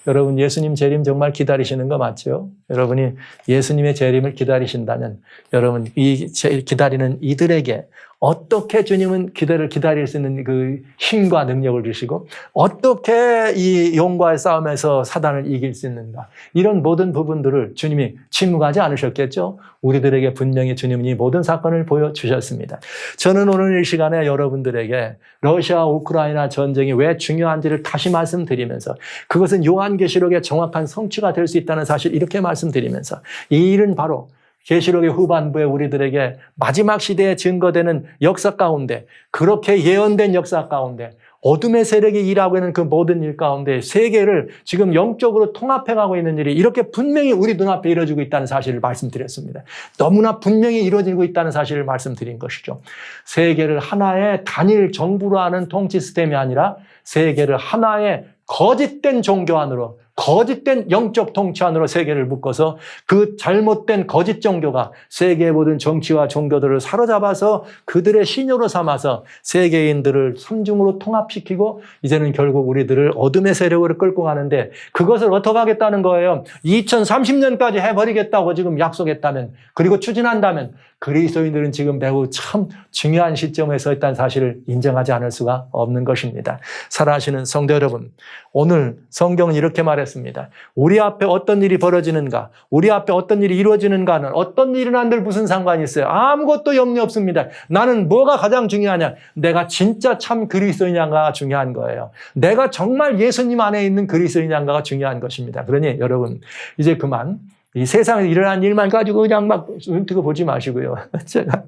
Speaker 1: 여러분, 예수님 재림 정말 기다리시는 거 맞죠? 여러분이 예수님의 재림을 기다리신다면 여러분, 이 기다리는 이들에게 어떻게 주님은 기다릴 수 있는 그 힘과 능력을 주시고 어떻게 이 용과의 싸움에서 사단을 이길 수 있는가, 이런 모든 부분들을 주님이 침묵하지 않으셨겠죠? 우리들에게 분명히 주님은 이 모든 사건을 보여주셨습니다. 저는 오늘 이 시간에 여러분들에게 러시아 우크라이나 전쟁이 왜 중요한지를 다시 말씀드리면서, 그것은 요한계시록의 정확한 성취가 될 수 있다는 사실 이렇게 말씀드리면서, 이 일은 바로 계시록의 후반부에 우리들에게 마지막 시대에 증거되는 역사 가운데, 그렇게 예언된 역사 가운데, 어둠의 세력이 일하고 있는 그 모든 일 가운데 세계를 지금 영적으로 통합해가고 있는 일이 이렇게 분명히 우리 눈앞에 이루어지고 있다는 사실을 말씀드렸습니다. 너무나 분명히 이루어지고 있다는 사실을 말씀드린 것이죠. 세계를 하나의 단일 정부로 하는 통치 시스템이 아니라 세계를 하나의 거짓된 종교 안으로, 거짓된 영적 통치 안으로 세계를 묶어서 그 잘못된 거짓 종교가 세계의 모든 정치와 종교들을 사로잡아서 그들의 신료로 삼아서 세계인들을 삼중으로 통합시키고 이제는 결국 우리들을 어둠의 세력으로 끌고 가는데 그것을 어떻게 하겠다는 거예요? 2030년까지 해버리겠다고 지금 약속했다면 그리고 추진한다면 그리스도인들은 지금 매우 참 중요한 시점에 서 있다는 사실을 인정하지 않을 수가 없는 것입니다. 사랑하시는 성도 여러분, 오늘 성경은 이렇게 말했습니다. 우리 앞에 어떤 일이 벌어지는가, 우리 앞에 어떤 일이 이루어지는가는 어떤 일이 난들 무슨 상관이 있어요? 아무것도 염려 없습니다. 나는 뭐가 가장 중요하냐? 내가 진짜 참 그리스도인인가가 중요한 거예요. 내가 정말 예수님 안에 있는 그리스도인인가가 중요한 것입니다. 그러니 여러분, 이제 그만 이 세상에 일어난 일만 가지고 그냥 막 눈뜨고 보지 마시고요. 제가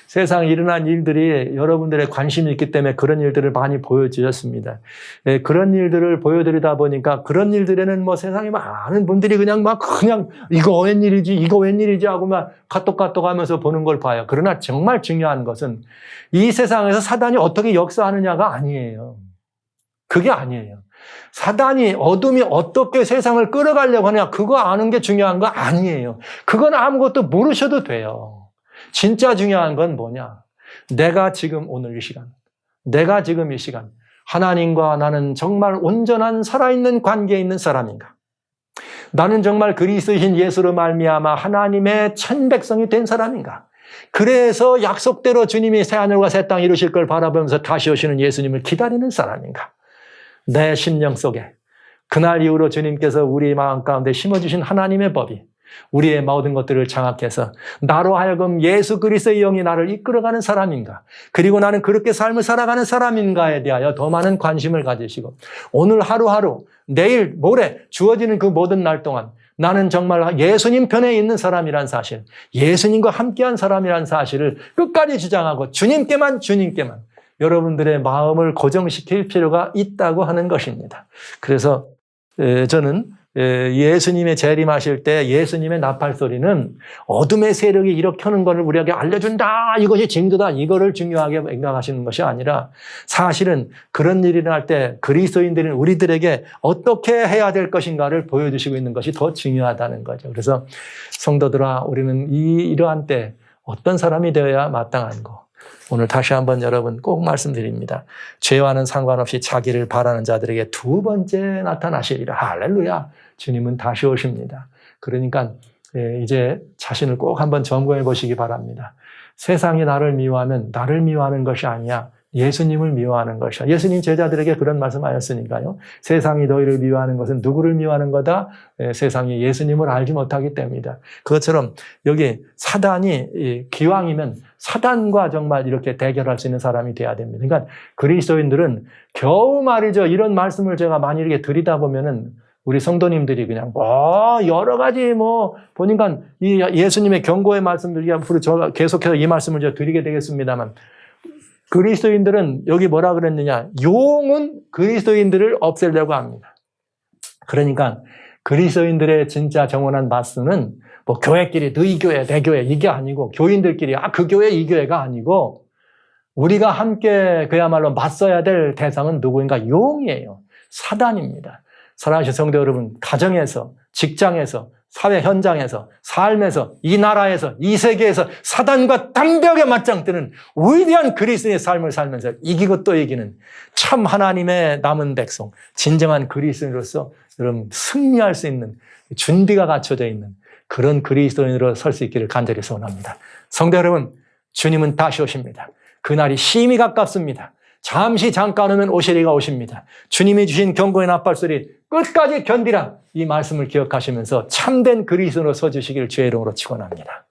Speaker 1: 세상에 일어난 일들이 여러분들의 관심이 있기 때문에 그런 일들을 많이 보여주셨습니다. 네, 그런 일들을 보여드리다 보니까 그런 일들에는 뭐 세상에 많은 분들이 그냥 이거 웬일이지 하고 막 카톡 하면서 보는 걸 봐요. 그러나 정말 중요한 것은 이 세상에서 사단이 어떻게 역사하느냐가 아니에요. 그게 아니에요. 사단이 어둠이 어떻게 세상을 끌어가려고 하냐 그거 아는 게 중요한 거 아니에요. 그건 아무것도 모르셔도 돼요. 진짜 중요한 건 뭐냐? 내가 지금 오늘 이 시간, 내가 지금 이 시간 하나님과 나는 정말 온전한 살아있는 관계에 있는 사람인가? 나는 정말 그리스도이신 예수로 말미암아 하나님의 천백성이 된 사람인가? 그래서 약속대로 주님이 새하늘과 새 땅 이루실 걸 바라보면서 다시 오시는 예수님을 기다리는 사람인가? 내 심령 속에 그날 이후로 주님께서 우리 마음 가운데 심어주신 하나님의 법이 우리의 모든 것들을 장악해서 나로 하여금 예수 그리스도의 영이 나를 이끌어가는 사람인가? 그리고 나는 그렇게 삶을 살아가는 사람인가에 대하여 더 많은 관심을 가지시고 오늘 하루하루 내일 모레 주어지는 그 모든 날 동안 나는 정말 예수님 편에 있는 사람이란 사실, 예수님과 함께한 사람이란 사실을 끝까지 주장하고 주님께만 여러분들의 마음을 고정시킬 필요가 있다고 하는 것입니다. 그래서 저는 예수님의 재림하실 때 예수님의 나팔소리는 어둠의 세력이 일으켜는 것을 우리에게 알려준다. 이것이 징조다. 이거를 중요하게 생각하시는 것이 아니라 사실은 그런 일이 일어날 때 그리스도인들인 우리들에게 어떻게 해야 될 것인가를 보여주시고 있는 것이 더 중요하다는 거죠. 그래서 성도들아, 우리는 이러한 때 어떤 사람이 되어야 마땅한고 오늘 다시 한번 여러분 꼭 말씀드립니다. 죄와는 상관없이 자기를 바라는 자들에게 두 번째 나타나시리라. 할렐루야. 주님은 다시 오십니다. 그러니까 이제 자신을 꼭 한번 점검해 보시기 바랍니다. 세상이 나를 미워하면 나를 미워하는 것이 아니야. 예수님을 미워하는 것이야. 예수님 제자들에게 그런 말씀하셨으니까요. 세상이 너희를 미워하는 것은 누구를 미워하는 거다? 세상이 예수님을 알지 못하기 때문이다. 그것처럼 여기 사단이 기왕이면 사단과 정말 이렇게 대결할 수 있는 사람이 돼야 됩니다. 그러니까 그리스도인들은 겨우 말이죠. 이런 말씀을 제가 많이 이렇게 드리다 보면은 우리 성도님들이 그냥 여러 가지 보니까 이 예수님의 경고의 말씀들 앞으로 제가 계속해서 이 말씀을 제가 드리게 되겠습니다만 그리스도인들은 여기 뭐라 그랬느냐? 용은 그리스도인들을 없애려고 합니다. 그러니까 그리스도인들의 진짜 정원한 마스는 교회끼리 너희 교회, 내 교회 이게 아니고 교인들끼리 그 교회, 이 교회가 아니고 우리가 함께 그야말로 맞서야 될 대상은 누구인가? 용이에요. 사단입니다. 사랑하시는 성도 여러분, 가정에서, 직장에서, 사회 현장에서, 삶에서, 이 나라에서, 이 세계에서 사단과 담벽에 맞짱 뜨는 위대한 그리스도의 삶을 살면서 이기고 또 이기는 참 하나님의 남은 백성, 진정한 그리스도인으로서 여러분 승리할 수 있는 준비가 갖춰져 있는 그런 그리스도인으로 설 수 있기를 간절히 소원합니다. 성도 여러분, 주님은 다시 오십니다. 그날이 심히 가깝습니다. 잠깐 오면 오시리가 오십니다. 주님이 주신 경고의 나팔소리 끝까지 견디라. 이 말씀을 기억하시면서 참된 그리스도로 서주시기를 주의 이름으로 축원합니다.